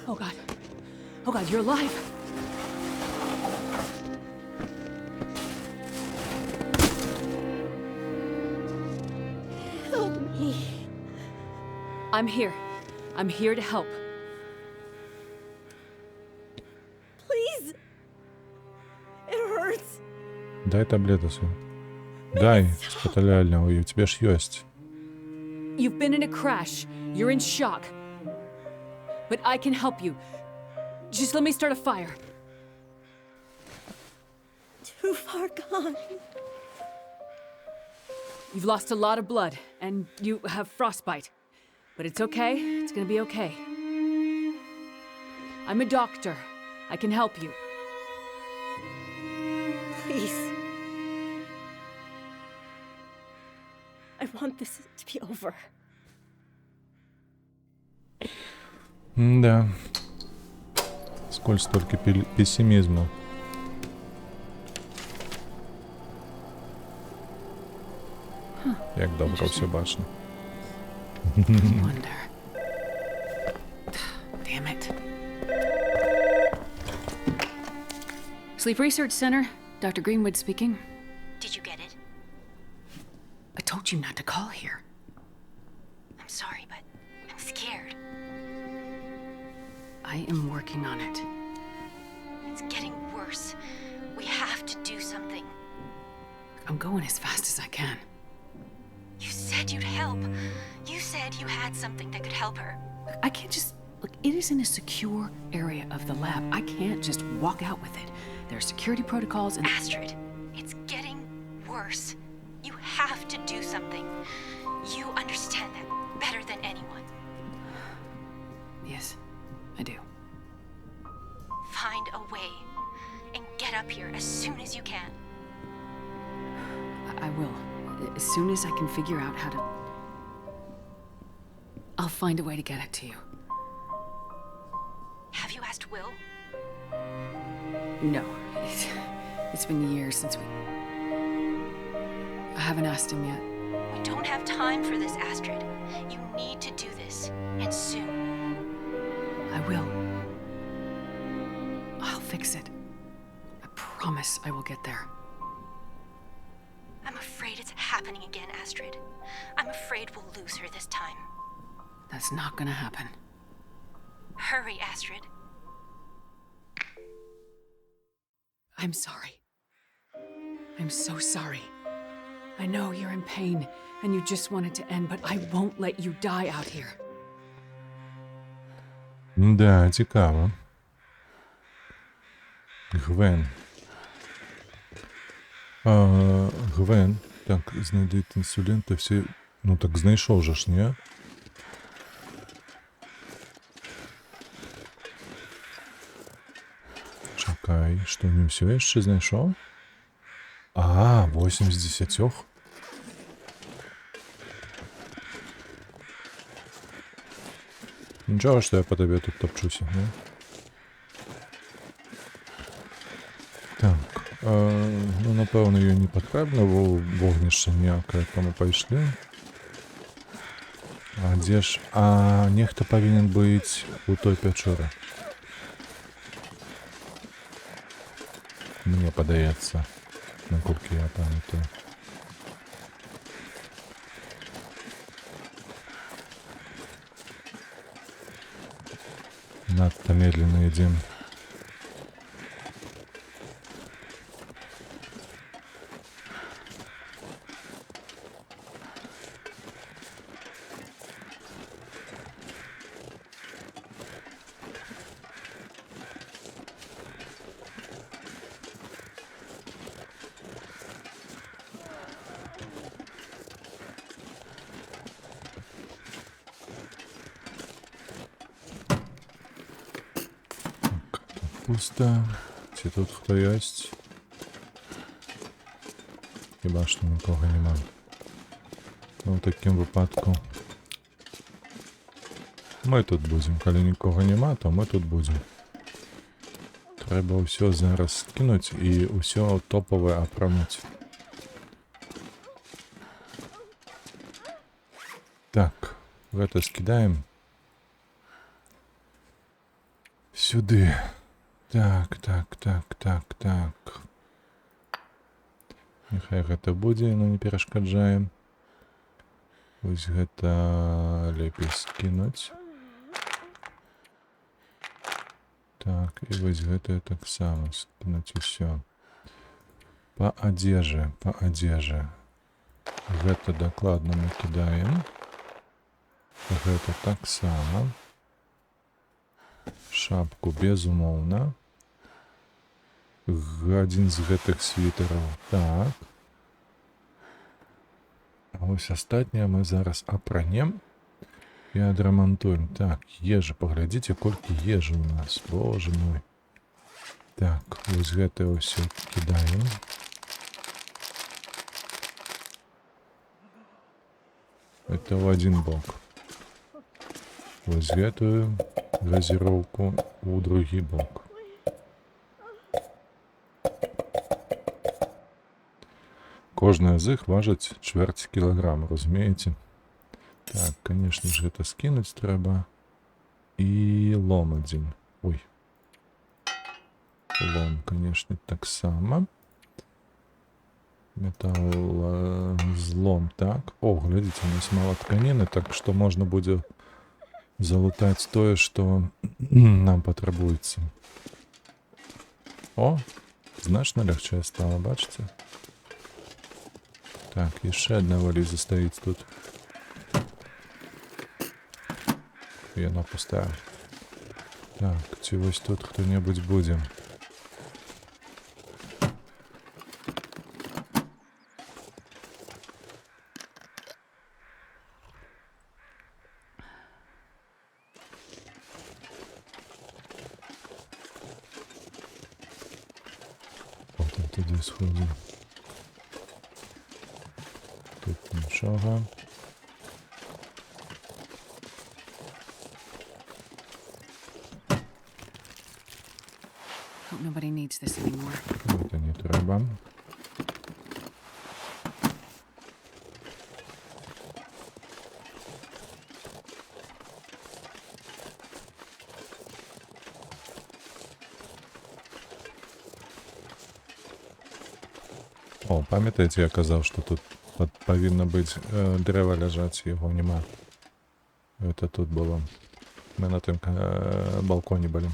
Oh God. Oh God, you're alive. Help me. I'm here. I'm here to help. Please. It hurts. Дай таблету свою. Дай спаталяльную, у тебя ж ёсць. You've been in a crash. You're in shock. But I can help you. Just let me start a fire. Too far gone. You've lost a lot of blood, and you have frostbite. But it's okay. It's gonna be okay. I'm a doctor. I can help you. Please. I want this to be over. Да. Сколь столько пессимизма. Як добро все бачно. Wonder. Damn it. Sleep Research Center, Dr. Greenwood speaking. Did you get it? I told you not to call here. I'm sorry, but I'm scared. I am working on it. It's getting worse. We have to do something. I'm going as fast as I can. You said you'd help. You said you had something that could help her. I can't just... Look, it is in a secure area of the lab. I can't just walk out with it. There are security protocols and... Astrid, it's getting worse. You have to do something. You understand that better than anyone. Yes, I do. Find a way and get up here as soon as you can. will. As soon as I can figure out how to... I'll find a way to get it to you. Have you asked Will? No. It's been years since we... I haven't asked him yet. We don't have time for this, Astrid. You need to do this, and soon. I will. I'll fix it. I promise I will get there. I'm afraid it's happening again, Astrid. I'm afraid we'll lose her this time. That's not gonna happen. Hurry, Astrid. I'm sorry. I'm so sorry. I know you're in pain, and you just want it to end, but I won't let you die out here. Да, цікаво. Гвен. Гвен. Так, знайдіть інсулін та всі... Ну так знайшов же ж, ні? Чекай, що не все ще знайшов? А, 8 з 10. Нічого, що я по тобі тут топчуся, не? Так, ну напевно їй не потрібно, бо вогнище ніяке, тому пішли. А де ж? А нехто повинен бути у той печері. Мені подається, наскільки я пам'ятаю. Надто медленно идем. Пусто. Чи тут хто єсть? Хіба що нікого нема. Ну, в таким випадку ми тут будемо. Коли нікого нема, то ми тут будемо. Треба все зараз скинути і все топове оправнути. Так, это скидаємо. Сюди. Так. Нехай гэта будзе, но не перашкаджаем. Вось гэта лепей скінуць. Так, і вось гэта таксама скінуць усё. Па адзежы. Гэта дакладна мы кідаем. Гэта таксама. Шапку безумоўна. Адзін з гэтых світараў. Так. А вось астатняе мы зараз апранем і адрамантуем. Так, ежа, паглядзіце, колькі ежы у нас. Боже мой. Так, вось гэта ўсё кідаем. Это в один бок. Вось гэтую газіроўку у другі бок. Кожная з іх важыць чвэрць кілаграма, разумееце? Так, конечно ж, гэта скінуць трэба. І лом адзін. Ой. Лом, конечно, таксама. Металл злом, так. О, глядзіце, у нас мало тканіны, так што можна будзе залутаць тое, што нам патрабуецца. О, значна лягчэй стала, бачыце? Так, яшчэ одна валіза стаіць тут. Яна пустая. Так, ці вось тут хто-небудзь будзе. Потім туди сходимо. Тут нічого. Hope nobody needs this anymore. Це не треба. О, пам'ятаєте, я казав, що тут повинно бути дерево лежать, його нема. Це тут було. Ми на тим балконі були.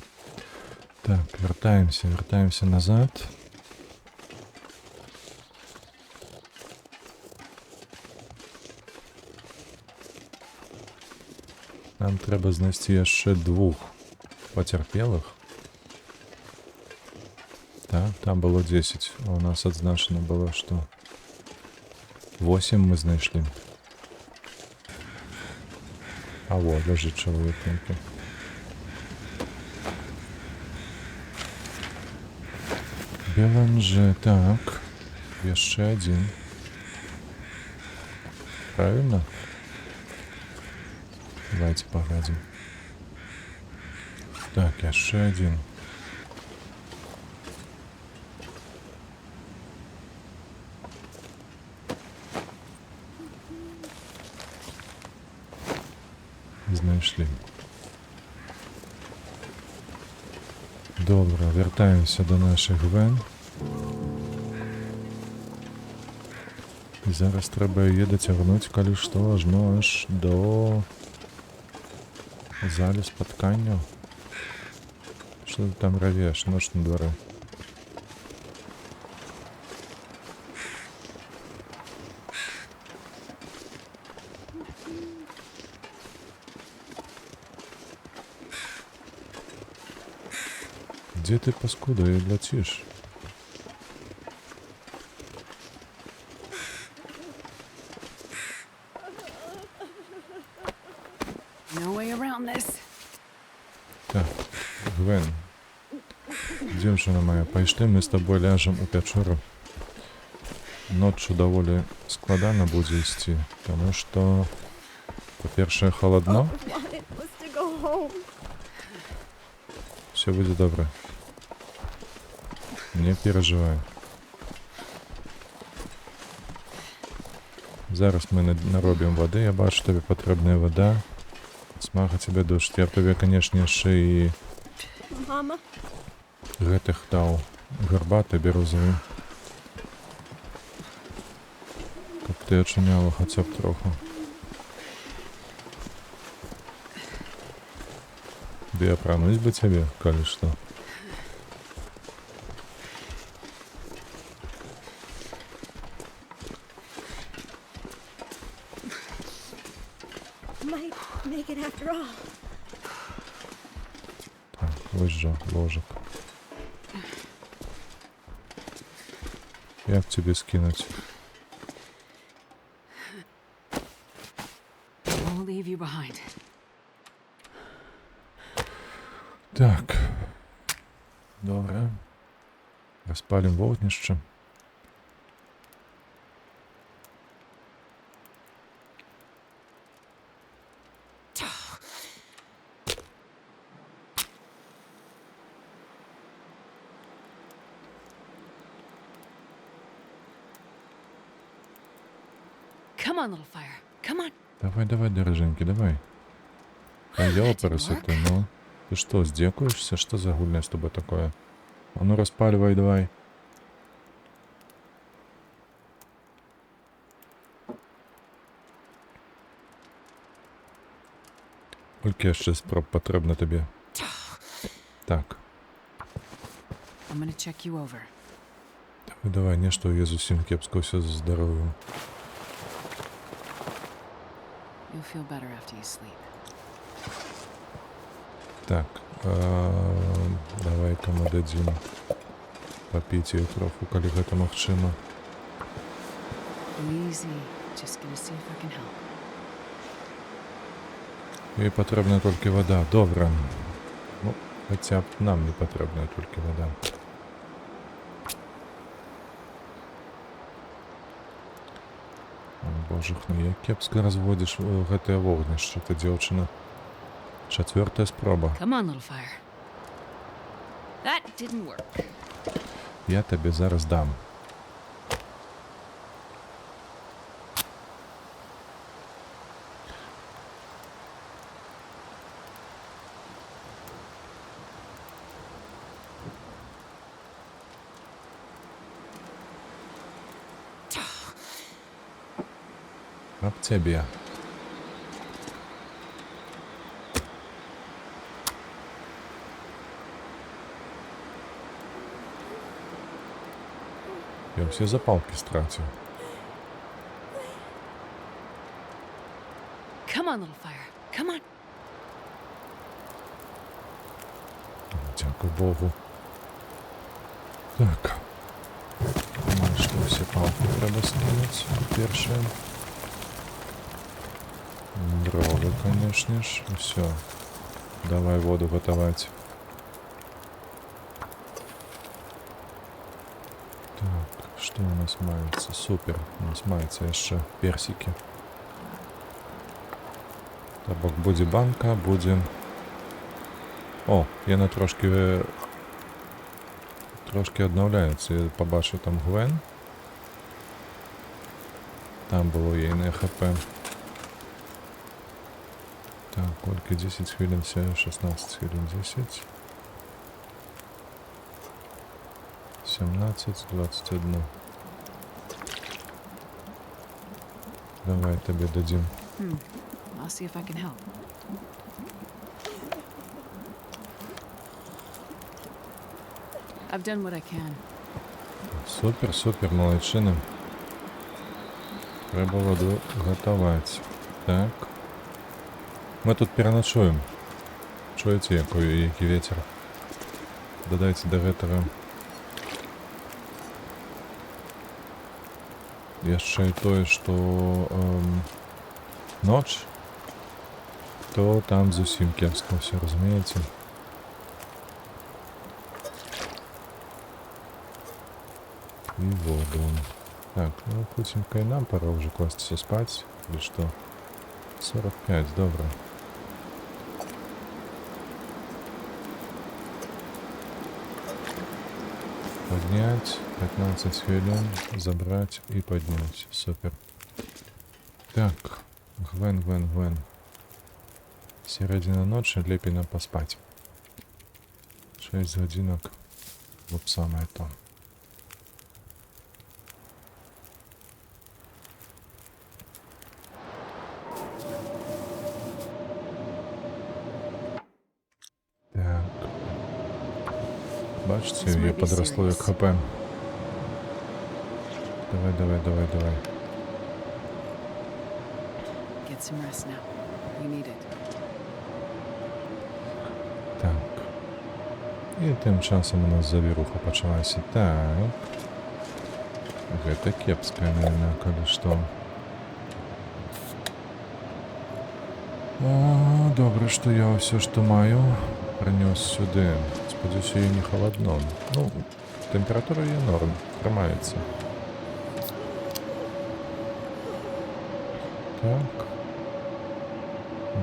Так, вертаємося назад. Нам треба знайти ще 2 потерпілих. Так, там було 10. А у нас відзначено було, що 8 ми знайшли. А вот, лежить чоловік тільки. Беланже, так. Еще один. Правильно? Давайте поглядим. Так, еще один. Знайшли. Добре, вертаємося до наших вен. І зараз треба її дотягнути, коли що, аж до залі споткання. Що ти там равєш, ночь на дворі? Где ты, паскуда, и летишь? No way around this. Так, Гвен. Девушка моя, пошли мы с тобой ляжем у печору. Ночью довольно складно будет идти, потому что, по-перше, холодно. Все будет добре. Не переживай. Зараз ми наробимо води, я бачу, тобі потрібна вода. Смага тебе душить. Я б тобі, конечно, ще і гэтых дав гарбати бірузові. Каб ти очиняла хоча б трохи. Да я пранусь бы тебе, коли что. Might make it after all. Так, ось же ложек. Як тебе скинуть? Won't leave you behind. Так. Добре. Розпалим вогнище. Come on, little fire. Come on. Давай, дороженьки, давай. Пойдем пересыты, ну. Ты что, сдекуешься? Что за гульня с тобой такое? А ну распаливай, давай. Скільки ще спроб потрібно тобі? Так. I'm gonna check you over. Давай, не что я зовсім кепсько все за здоров'ям. You'll feel better after you sleep. Так, давай-ка мы дадим попить її трохи, коли гэта магчыма. Easy. Just gonna see if I can help. Їй потрібна тільки вода. Добре. Ну, хоча б нам не потрібна тільки вода. О, божах, ну як кепска разводзіш гэтае вогнішча, ты, дзяўчына. Чацвёртая спроба. Come on, little fire. That didn't work. Я табе зараз дам. Аб цябе. Я ўсе запалкі страціў. Come on, little fire. Come on. Дзякуй Богу. Так. Думаю, што ўсе палкі трэба скінуць. Першае. Дровы, конечно ж. Все. Давай воду гатаваць. Так, што у нас маецца? Супер. У нас маецца яшчэ персікі. То бок будзе банка, будзе... О, яна трошки аднаўляецца. Я пабачыў там Гвен. Там было ейнае ХП. Так, колькі 10 хвілін, 16 хвілін, 10. 17, 21. Давай табе дадзім. I'll see if I can help. I've done what I can. Супер, супер, малайчына. Трэба воду гатаваць. Так. Мы тут пераначуем. Чуеце, які ветер? Дадайце да гэтага яшчэ і тое, што ноч, то там зусім кепска ўсё, разумееце? І воду. Так, ну хутенька і нам пора ўжо класціся спаць, или што? 45, добра. Поднять, 15 хвилин, забрать и поднять. Супер. Так, Гвен. Середина ночи, лепей нам поспать. 6 годинок. Вот самое то. Так. Бачите, я подросло як ХП. Давай. Get some rest now. You need it. Так. І тим часом у нас завіруха пачалася. Так. Гэта кепская, наверное, калі што. О, добре, што я ўсё, што маю, прынёс сюды. Спадзяюся, їй не холодно. Ну, температура є норм, тримається. Так.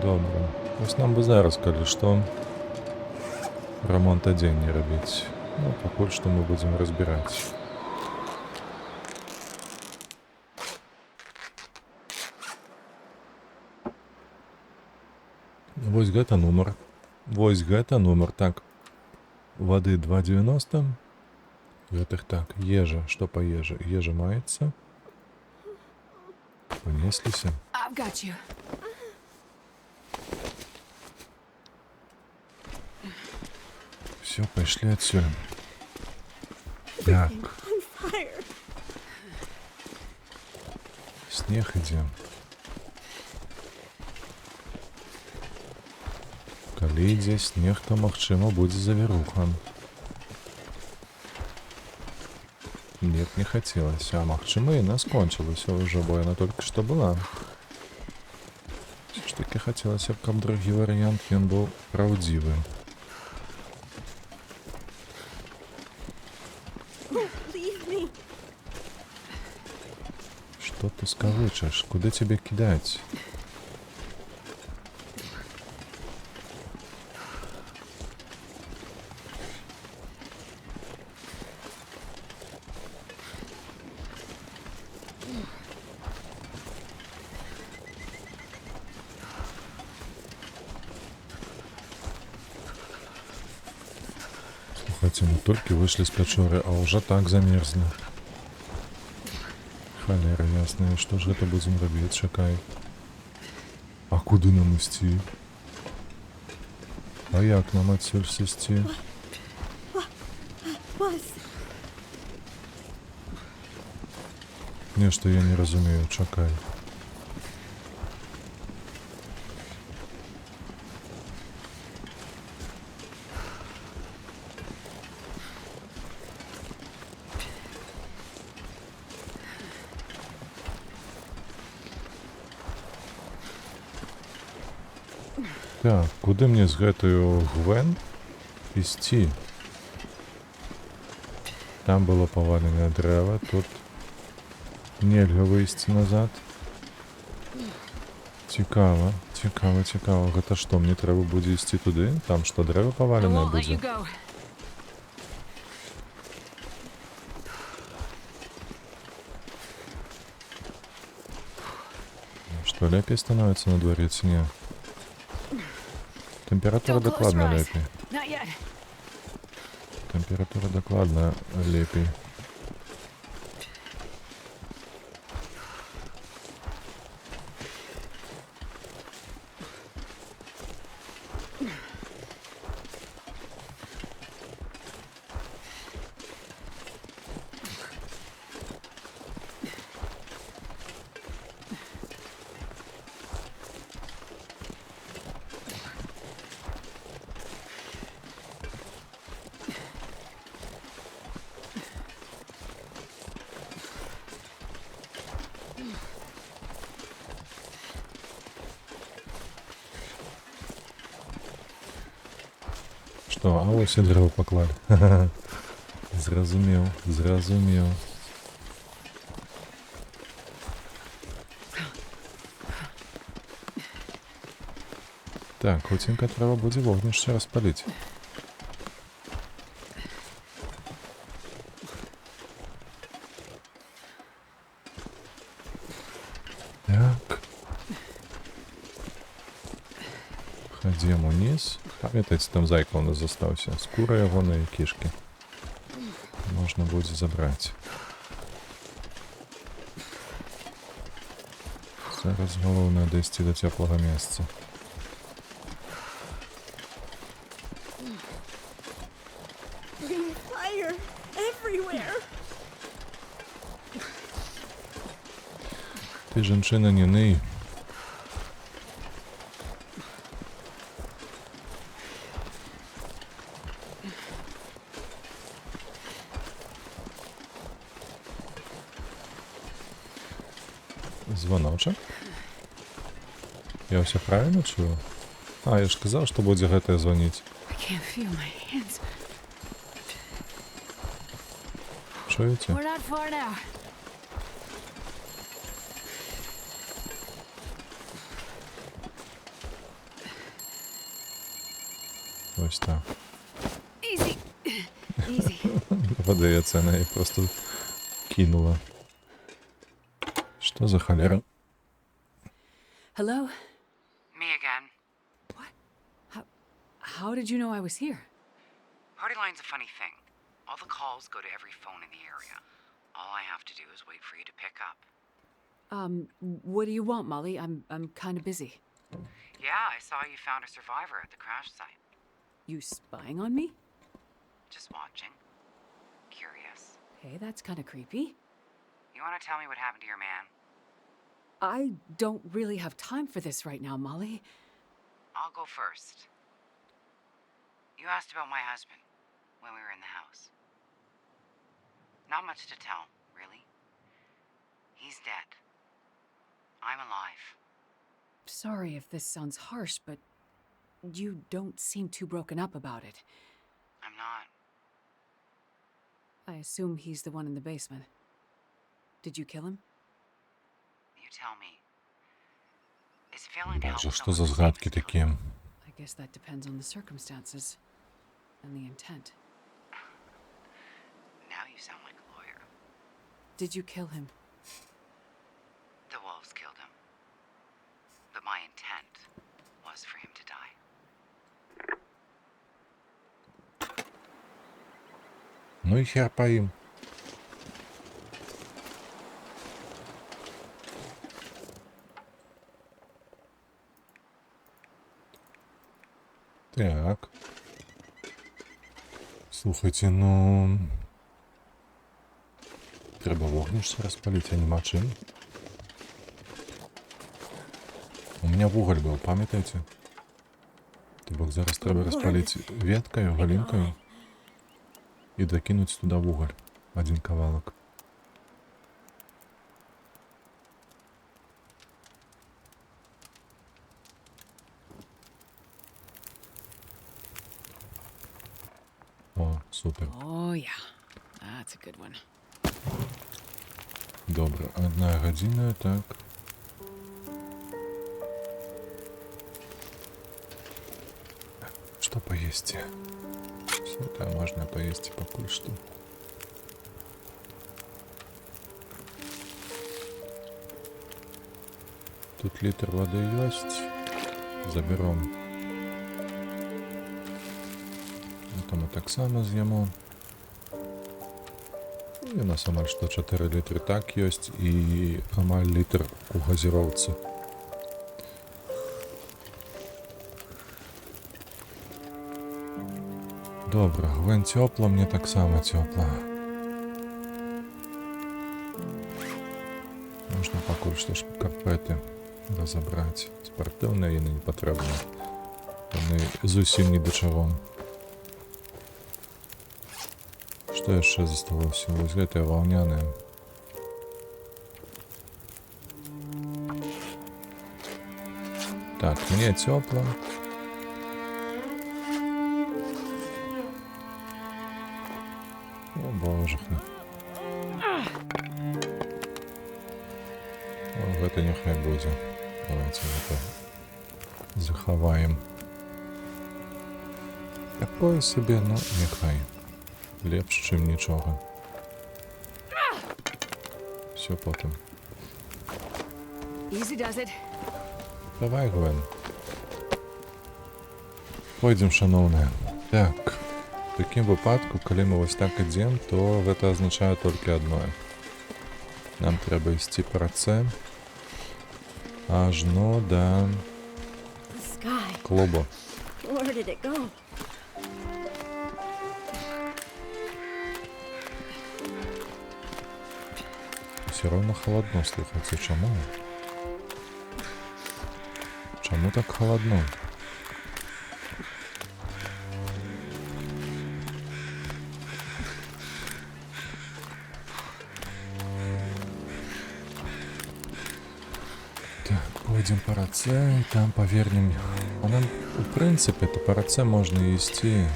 Добре. Ось нам би зараз, калі што, ремонт адзень не робіць. Ну, пакуль што мы будзем разбіраць. Вось гэта нумар. Так. Воды 2,90. Гэтых так. Ежа. Што па ежы? Ежа маецца. Понесліся. I've got you. Все, пайшлі адсюль. Так. On fire. Снег ідзе. Калі ідзе снег, то магчыма будзе завіруха. Нет, не хацелася. А магчыма, яна скончылася ўжо, бо яна толькі што была. Все ж таки хацелася, каб другі варыянт ён быў праўдзівы. Leave me. Что ты скавычешь? Куда тебя кидать? Слухайте, мы только вышли с печоры, а уже так замерзли. Холера ясная, что ж это будем робить, чекай. А куди нам ісці? А як нам отсюль сісти? Buzz, Нечто я не розумію, чекай. Так, куди мені з гэтаю Гвен ісці? Там было повалене дрэва, тут нельга выйсці назад. Цікава, цікава, цікава. Гэта што, мне трэба будзе ісці туды? Там што, дрэва I паваленае won't let you будзе? go. Што, лепей становіцца на дворе ці не? Тэмпература Don't close your дакладна eyes. лепей. Not yet. Тэмпература дакладна лепей. Што, а вось і дрэва паклалі. Зразумеў, зразумеў. Так, хуценька трэба будзе вогнішча распаліць. Так. Хадзем уніз. Памятаеце, там зайка ў нас застаўся. Скура ягоныя кішкі. Можна будзе забраць. Зараз галоўнае дайсці да цёплага месца. green fire everywhere. Ты, жанчына, не ный. Звоночек. Я все правильно чую? А, я ж казаў, што будзе гэтае звоніць. I can't feel my hands. Чуеце? We're not far now. Ось так. Easy. Easy. Падаецца, она їх просто кинула. Что за холера? Hello? Me again. How did you know I was here? Party line's a funny thing. All the calls go to every phone in the area. All I have to do is wait for you to pick up. What do you want, Molly? I'm kind of busy. Yeah, I saw you found a survivor at the crash site. You spying on me? Just watching. Curious. Hey, that's kind of creepy. You want to tell me what happened to your man? I don't really have time for this right now, Molly. I'll go first. You asked about my husband when we were in the house. Not much to tell, really. He's dead. I'm alive. Sorry if this sounds harsh, but you don't seem too broken up about it. I'm not. I assume he's the one in the basement. Did you kill him? You tell me. Is failing to help Боже, что someone за the same згадки as killing? такие? I guess that depends on the circumstances and the intent. Now you sound like a lawyer. Did you kill him? The wolves killed him. But my intent was for him to die. Ну и хер поим. Так. Слухайте, ну... Треба вогнище розпалити, а нема чим. У меня вуголь был, пам'ятаєте? Тобто зараз треба розпалити веткою, галінкою і докинути туди вуголь. Один кавалок. О, супер. Oh, yeah. That's a good one. Добре, 1 година, так. Что поесть? Что-то можно поесть пока что. Тут литр воды есть. Заберем. Это мы так само з'їмо. І у нас амаль що 4 літри так есть, і амаль літр у газіровці. Добре, Гвен тепла, мені так само тепла. Можна поки що шкарпети розібрати. Спортивні і не потрібні. Вони зовсім ні до чого. Что еще засталось? Вот это волняное. Так, мне тепло. О боже. О, это нехай будет. Давайте это заховаем. Такое себе, но нехай. Лепш, чим нічого. Все потім. Easy does it. Давай, Гвен. Пойдем, шановне. Так. В таким випадку, коли ми ось так ідемо, то це означає тільки одне. Нам треба йти про це аж до The sky. клубу. Where did it go? Все равно холодно, слухайте, чому? Чому так холодно? Так, пойдем по раце, и там повернем. А нам, в принципе, то по раце можно їсти.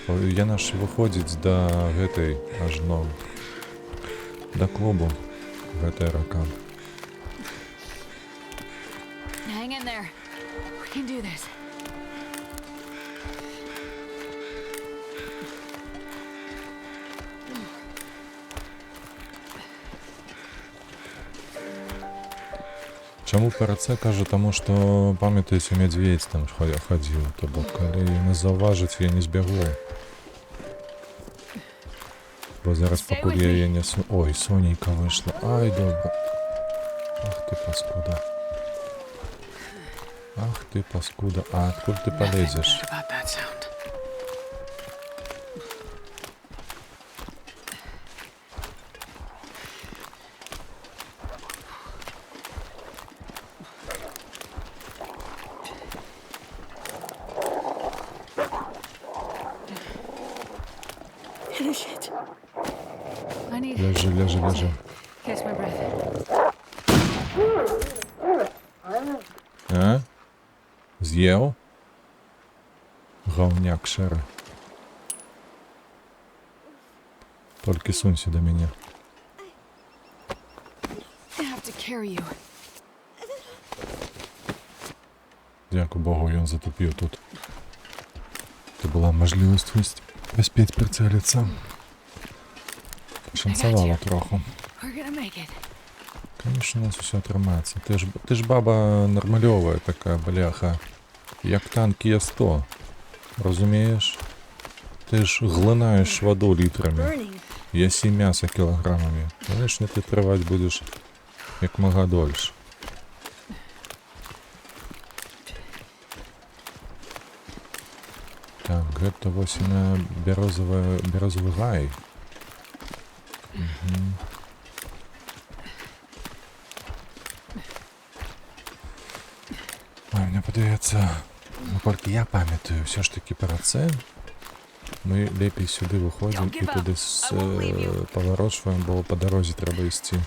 Я наш виходить до этой аж до клубу в этой рака. Hang in there. We can do this. Чому про це кажу? Тому що, пам'ятаєте, медведь там ходив, тобто, коли не зауважить, я не збігу. Бо зараз поки я її несу... Ой, Сонейка вийшла. Ай, добре. Ах ти паскуда. Ах ти паскуда. А откуда ти полезеш? About that sound. Finish it. I need Лежи, лежи, лежи. catch my breath. А? З'їв? Говняк шера. Тільки сунься до мене. have to carry you. Дякую Богу, ён затупіў тут. Це була можливість успеть прицелиться. Шанцевало трохи. We're gonna make it. Конечно, у нас все тримається. Ти ж баба нормальова така, бляха. Як танк Є-100. Розумієш? Ти ж глинаєш воду літрами. Burning. Єсі м'ясо кілограмами. Конечно, ти тривати будеш як мога дольше. Так, гэта вось на бярозовый гай. Ой, мне падаецца, наколькі я памятаю, ўсё ж такі па рацэ мы лепей сюды выходзім і туды паварочваем, бо па дарозе трэба ісці.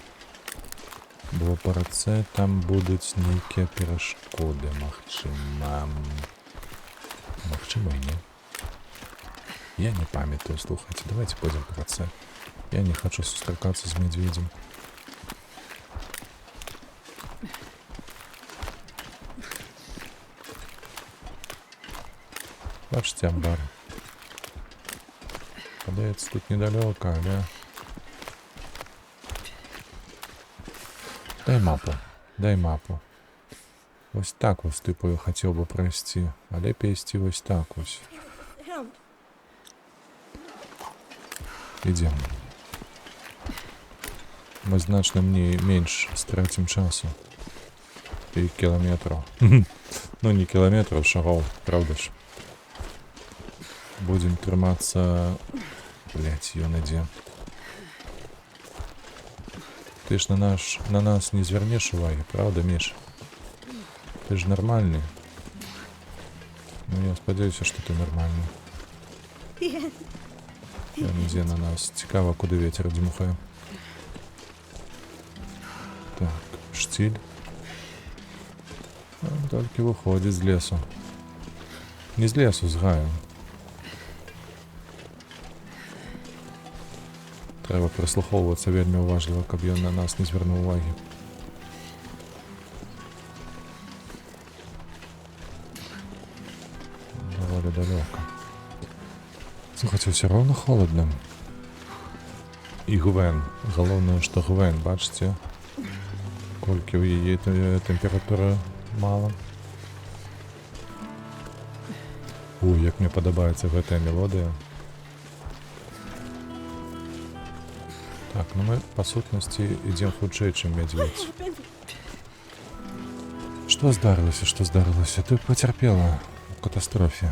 Бо па рацэ там будуць нейкія перашкоды, магчыма. Магчыма і не. Я не памятаю, слухайте, давайте пойдем по рацэ. Я не хочу сустракацца з медведем. Бачите амбар. Падаецца тут недалёка, але... Дай мапу. Вось так вось типу я хацеў бы прайсці, а лепей ісці вось так вось. Helm. Ідзем. Мы значна менш страцім часу. І кіламетраў. Ну, не кіламетраў, шагоў, правда ж? Будем трымацца... Блядь, ён ідзе. Ты ж на нас не звернеш увагі, правда, Міш? Ты ж нормальный. Ну, я спадзяюся, што ты нормальный. Ён ідзе на нас. Цікава, куды вецер дзьмухае. Так, штиль. Он толькі выходзіць з лесу. Не з лесу, з гаю. Трэба прыслухоўвацца вельмі уважліва, каб ён на нас не звярнуў увагі. Довольно далеко. Слухайте, все равно холодно. И Гвен. Головне, что Гвен, бачите? Кольки у її температура мало. Ой, як мені подобається гэтая мелодія. Так, ну мы, по сутности, идем худшей, чем медведь. Что здарылася? Ты потерпела в катастрофе.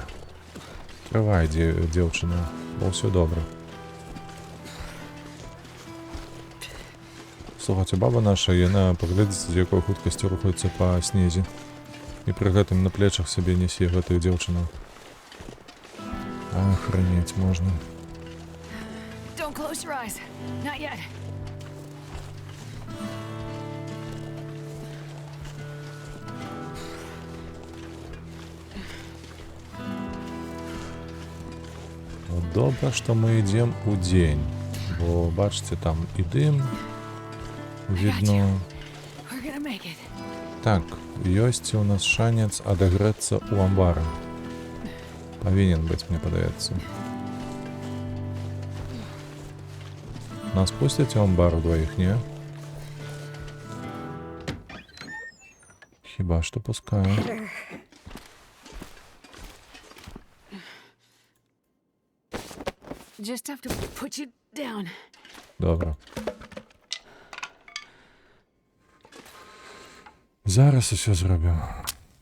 Трывай, дзяўчына, бо ўсё добра. Слухайте, баба наша, яна паглядзіць, з якой хуткасцю рухаецца па снезе. І пры гэтым на плечах сабе нясе гэтую дзяўчыну. Охренеть можна. Don't close your eyes. Not yet. Добра, што мы ідзем у дзень, бо бачыце, там і дым відно. We're gonna make it. Так, ёсць у нас шанец адагрэцца ў амбары. Павінен быць, мне падаецца. Нас пусцяць у амбар удвоіх, не? Хіба што пускаю. Just have to put you down. Добра. Зараз усё зробім.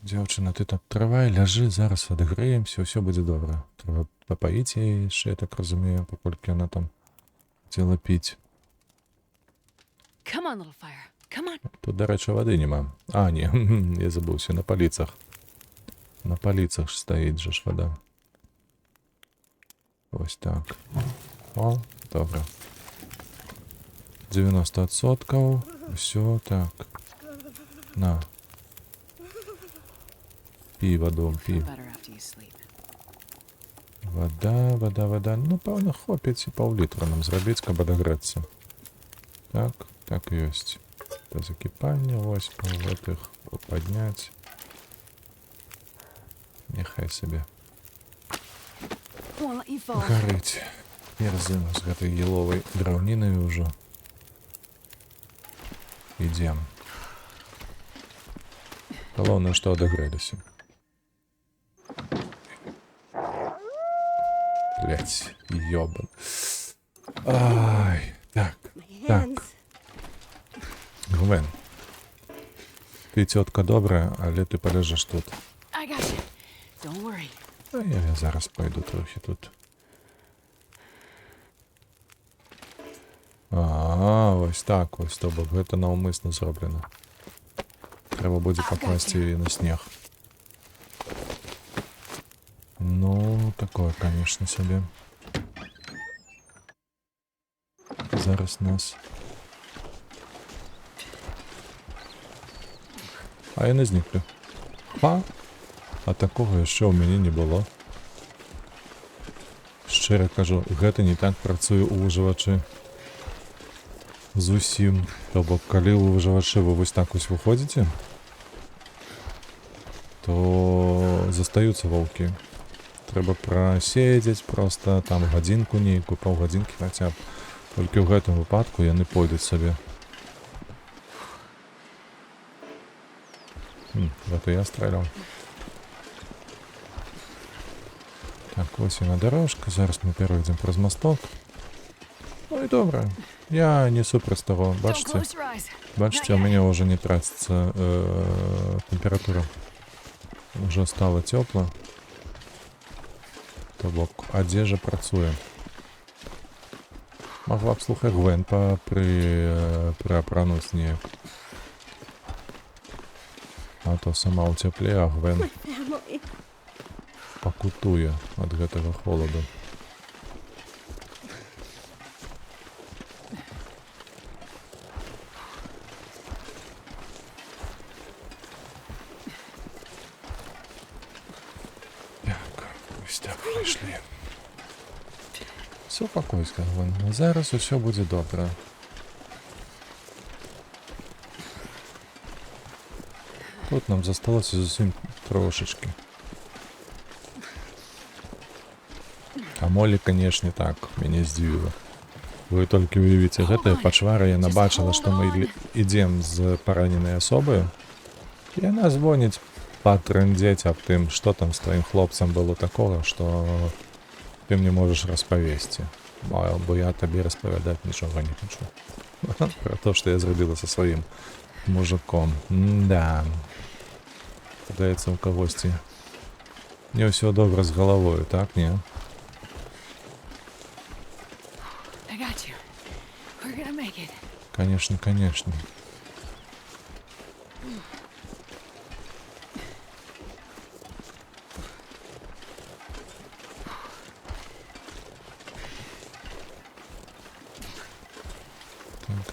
Дзяўчына, ты так травай, ляжы, зараз адыгрэемся, ўсё будзе добра. Трэба папаіць яе яшчэ, я так разумею, паколькі яна там хацела піць. Come on, little fire. Come on. Тут, дарэчы, вады няма. А, не, я забыўся, на паліцах. На паліцах ж стаіць жа ж вада. Ось так. О, добра. 90%. Все так. На. Пі воду, пі. Better after you sleep. Вода. Ну, пэўна, хопіць і паўлітра нам зрабіць, каб адагрэцца. Так, так і ёсць. Это закипание, вось, вот их поднять. Нехай себе Won't let you fall. горить. Мерзим з гэтай еловай драўнінай ўжо. Ідзем. Галоўнае, што адагрэліся. Блять, ёбан. Ай, так. My Так. hands. Гвен. Ты цётка добрая, але ты полежиш тут. I got you. Don't worry. А я зараз пойду трохи тут. Ось так, ось то бок. Гэта наўмысна зроблена. Трэба будзе пакласці яе на снег. Ну, такое, конечно, сабе. Зараз нас. А яны зніклі. Па? А такого яшчэ ў мяне не было. Шчыра кажу, гэта не так працуе ў выжывачы. Зусім. То бок, калі ў выжывачы вы вось так вось выходзіце, то застаюцца ваўкі. Трэба праседзець проста там гадзінку нейкую, паўгадзінкі хаця б. Толькі ў гэтым выпадку яны пойдуць сабе. Гэта я страляў. Так, ось яна дорожка. Зараз мы перайдзем праз масток. Ну і добра. Я не супраць таго. Don't Бачыце? close your eyes. Бачыце, у мяне ўжо не траціцца тэмпература. Уже стало цёпла. То бок, адзежа працуе. Магла б, слухай, Гвен прыапрануць неяк. А то сама ў цяпле, а Гвен My family. пакутуе ад гэтага холаду. Так, ось так прайшлі. Супакойся, Гвен. Зараз усё будзе добра. Тут нам засталося зусім трошечки. А Молі, канешне, так, мяне здзівіла. Вы толькі уявіце, гэтая пачвара, яна бачыла, што мы ідзем з параненай асобаю. І яна звоніць патрындзець аб тым, што там з тваім хлопцам было такога, што ты мне можаш распавесці. Бо я табе распавядаць нічога не хачу. Пра то, што я зрабіла са сваім мужиком. Да. Падаецца, у кагосьці не ўсё добра з галавою, так, не? I got you. We're gonna make it. Конечно, конечно.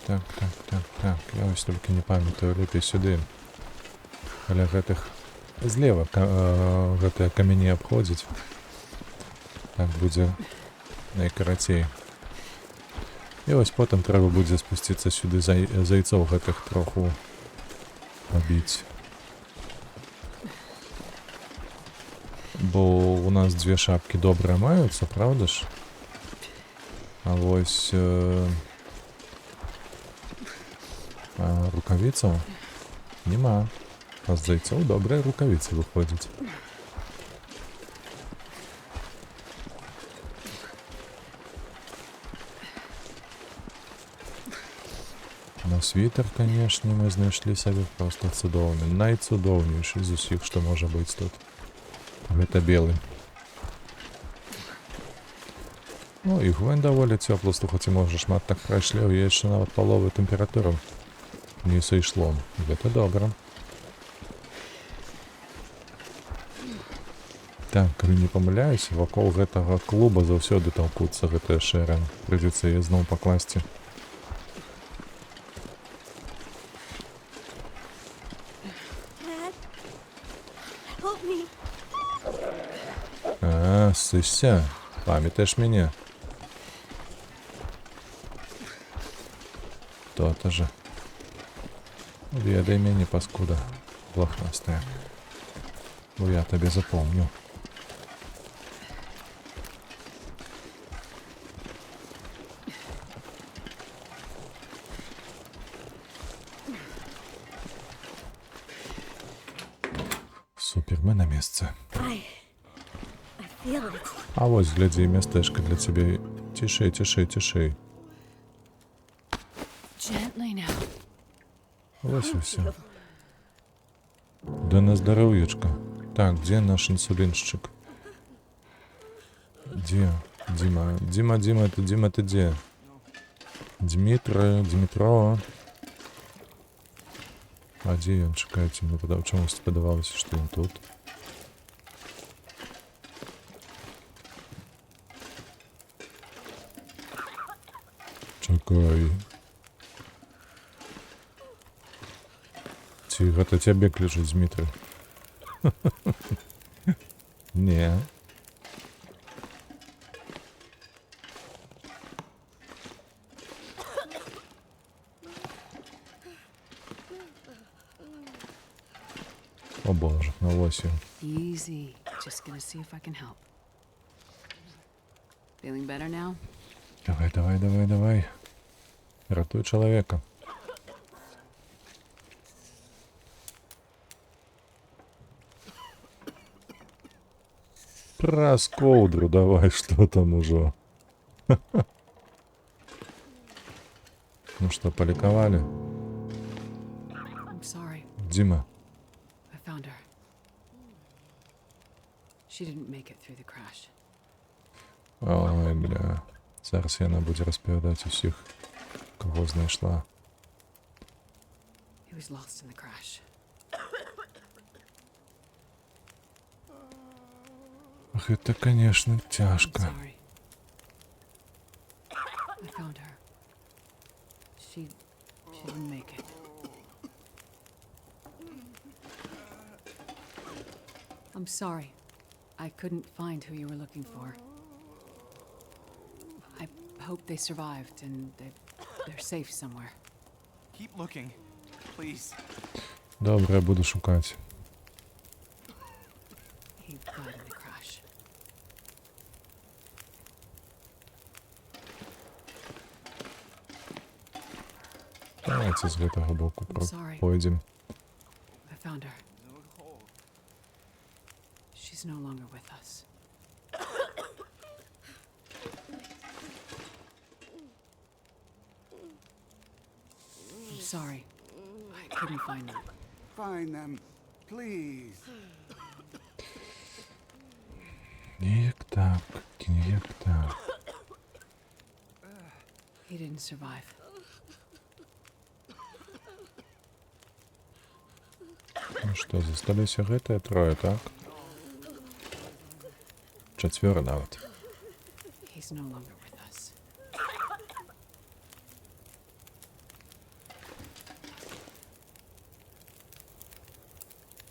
Так. Я ось толькі не памятаю, лепей сюды. Каля гэтых злева гэтыя камяні абходзіць. Так будзе найкарацей. І вось потым трэба будзе спусціцца сюды зайцоў гэтых троху пабіць. Бо у нас дзве шапкі добра маюцца, правда ж? А вось рукавіцаў няма. А з зайцоў добрыя рукавіцы выходзяць. На світер, канешне, мы знайшлі сабе проста цудоўны. Найцудоўнейшы з усіх, што можа быць тут. Гэта белы. Ну і Гвен даволі цёпла, слухаце, можа шмат так прайшлі, у яе яшчэ нават паловы тэмпературы не сышло. Гэта добра. Так, калі не памыляюся, вакол гэтага клуба заўсёды толкуцца гэтыя шэры. Прыйдзецца яе зноў пакласці. Dad, help me. Сыся, памятаеш мяне? То-то же. Ведай мяне, паскуда, блохнастая. Бо я тебе запомню. Супер, мы на месце. I feel it. А вось, глядзі, мястэчка для цябе. Цішэй, цішэй, цішэй. Gently now. Вось і все. Да на здоровьечко. Так, где наш инсулинщик? Где? Дима. Дима, ты где? Дмитро. А где он? Чекайте, мне тогда в чомусь подавалось, что он тут. Чекай. Тихо, это тебя бег лежит, Дмитрий. Не. О боже, на 8. Easy. Just gonna see if I can help. Feeling better now? Давай. Ратуй человека. Раз ковдру давай, что там уже. Ну что, поликовали? I'm sorry. Дима. I found her. She didn't make it through the crash. Ой, бля. Зараз яна буде розповідати усіх, кого знайшла. He was lost in the crash. Ах, это, конечно, I'm тяжко. sorry. I found her. She didn't make it. I'm sorry. I couldn't find who you were looking for. I hope they survived and they're safe somewhere. Keep looking, please. Добре, я буду шукати. He died in the crash. Давайте з гэтага боку sorry. пойдем. I found her. She's no longer with us. I'm sorry. I couldn't find them. Find them, please. Ніяк так, ніяк так. He didn't survive. Ну што, засталіся гэтыя трое, так? Чацвёра нават. He's no longer with us.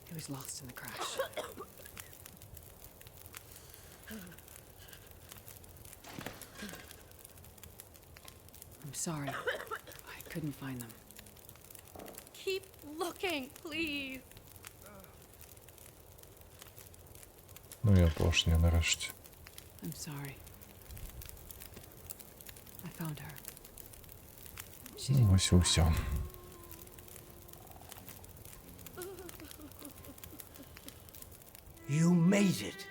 He was lost in the crash. I'm sorry. I couldn't find them. Keep looking, please. Ну і апошняя нарешті. I'm sorry. I found her. She Ну, didn't ось і усё. You made it.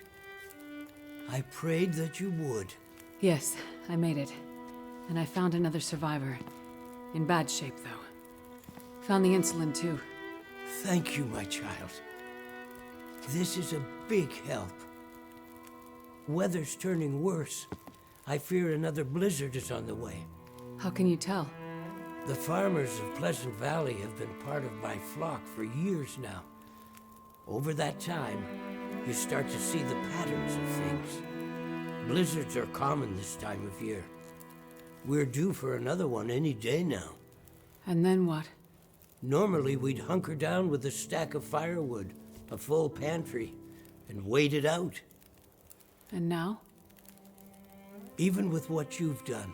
I prayed that you would. Yes, I made it. And I found another survivor. In bad shape, though. Found the insulin, too. Thank you, my child. This is a big help. Weather's turning worse. I fear another blizzard is on the way. How can you tell? The farmers of Pleasant Valley have been part of my flock for years now. Over that time, you start to see the patterns of things. Blizzards are common this time of year. We're due for another one any day now. And then what? Normally, we'd hunker down with a stack of firewood, a full pantry, and wait it out. And now? Even with what you've done,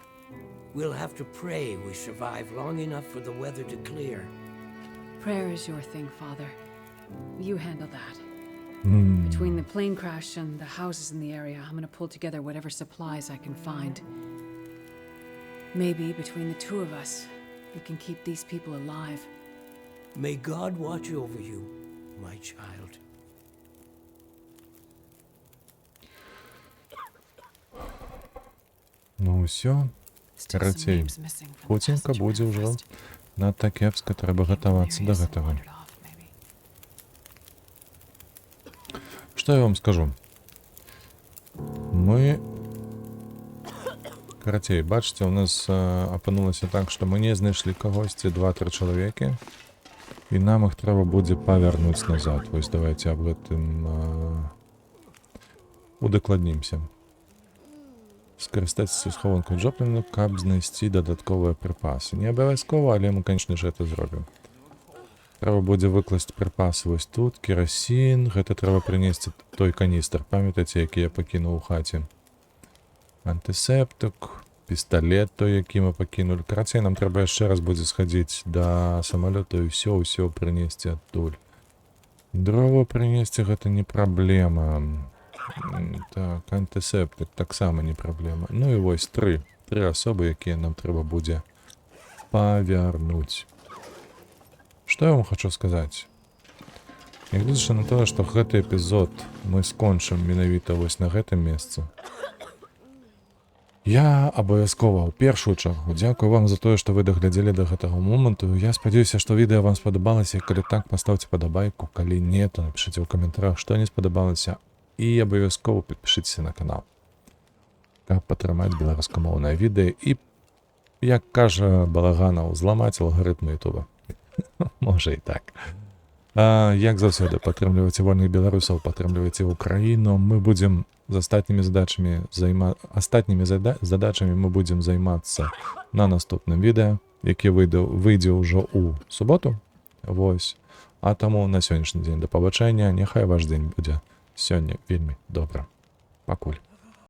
we'll have to pray we survive long enough for the weather to clear. Prayer is your thing, Father. You handle that. М, Between the plane crash and the houses in the area, I'm gonna pull together whatever supplies I can find. Maybe between the two of us, we can keep these people alive. May God watch over you, my child. Ну ўсё. Still some Карацей, names missing from the хутенька passenger будзе ўжо manifest. надта кепска, трэба гатавацца да Maybe some гэтага. wandered off, maybe. Што я вам скажу? Мы... Карацей, бачыце, у нас апынулася так, што мы не знайшлі кагосьці 2-3 чалавекі, і нам іх трэба будзе павярнуць назад. Вось давайте аб гэтым удакладнімся. Скарыстацца схованкай Джопліна, каб знайсці дадатковыя прыпасы. Не абавязкова, але мы, канечне ж, гэта зробім. Трэба будзе выкласць прыпасы вось тут, керасін, гэта трэба прынесці той каністр, памятаеце, які я пакінуў у хаце. Антысептык, пісталет той, які мы пакінулі. Карацей, нам трэба яшчэ раз будзе схадзіць да самалёта і ўсё прынесці адтуль. Дрова прынесці гэта не праблема. Так, антысептык таксама не праблема. Ну і вось тры асобы, якія нам трэба будзе павярнуць. Што я вам хочу сказаць? Нягледзячы на тое, што гэты эпізод мы скончым менавіта вось на гэтым месцы, я абавязкова ў першую чаргу дзякую вам за тое, што вы даглядзелі да гэтага моманту. Я спадзяюся, што відэа вам спадабалася. Калі так, пастаўце падабайку. Калі не, то напішыце ў каментарах, што не спадабалася. І абавязкова падпішыцеся на канал, каб падтрымаць беларускамоўнае відэа і, як кажа Балаганаў, зламаць алгарытмы Ютуба. Можа і так. Як заўсёды, падтрымлівайце вольных беларусаў, падтрымлівайце Украіну. Мы будзем з астатнімі задачамі мы будзем займацца на наступным відэа, які выйдзе ўжо ў суботу. Вось. А таму на сённяшні дзень да пабачэння. Няхай ваш дзень будзе сёння вельмі добра. Пакуль.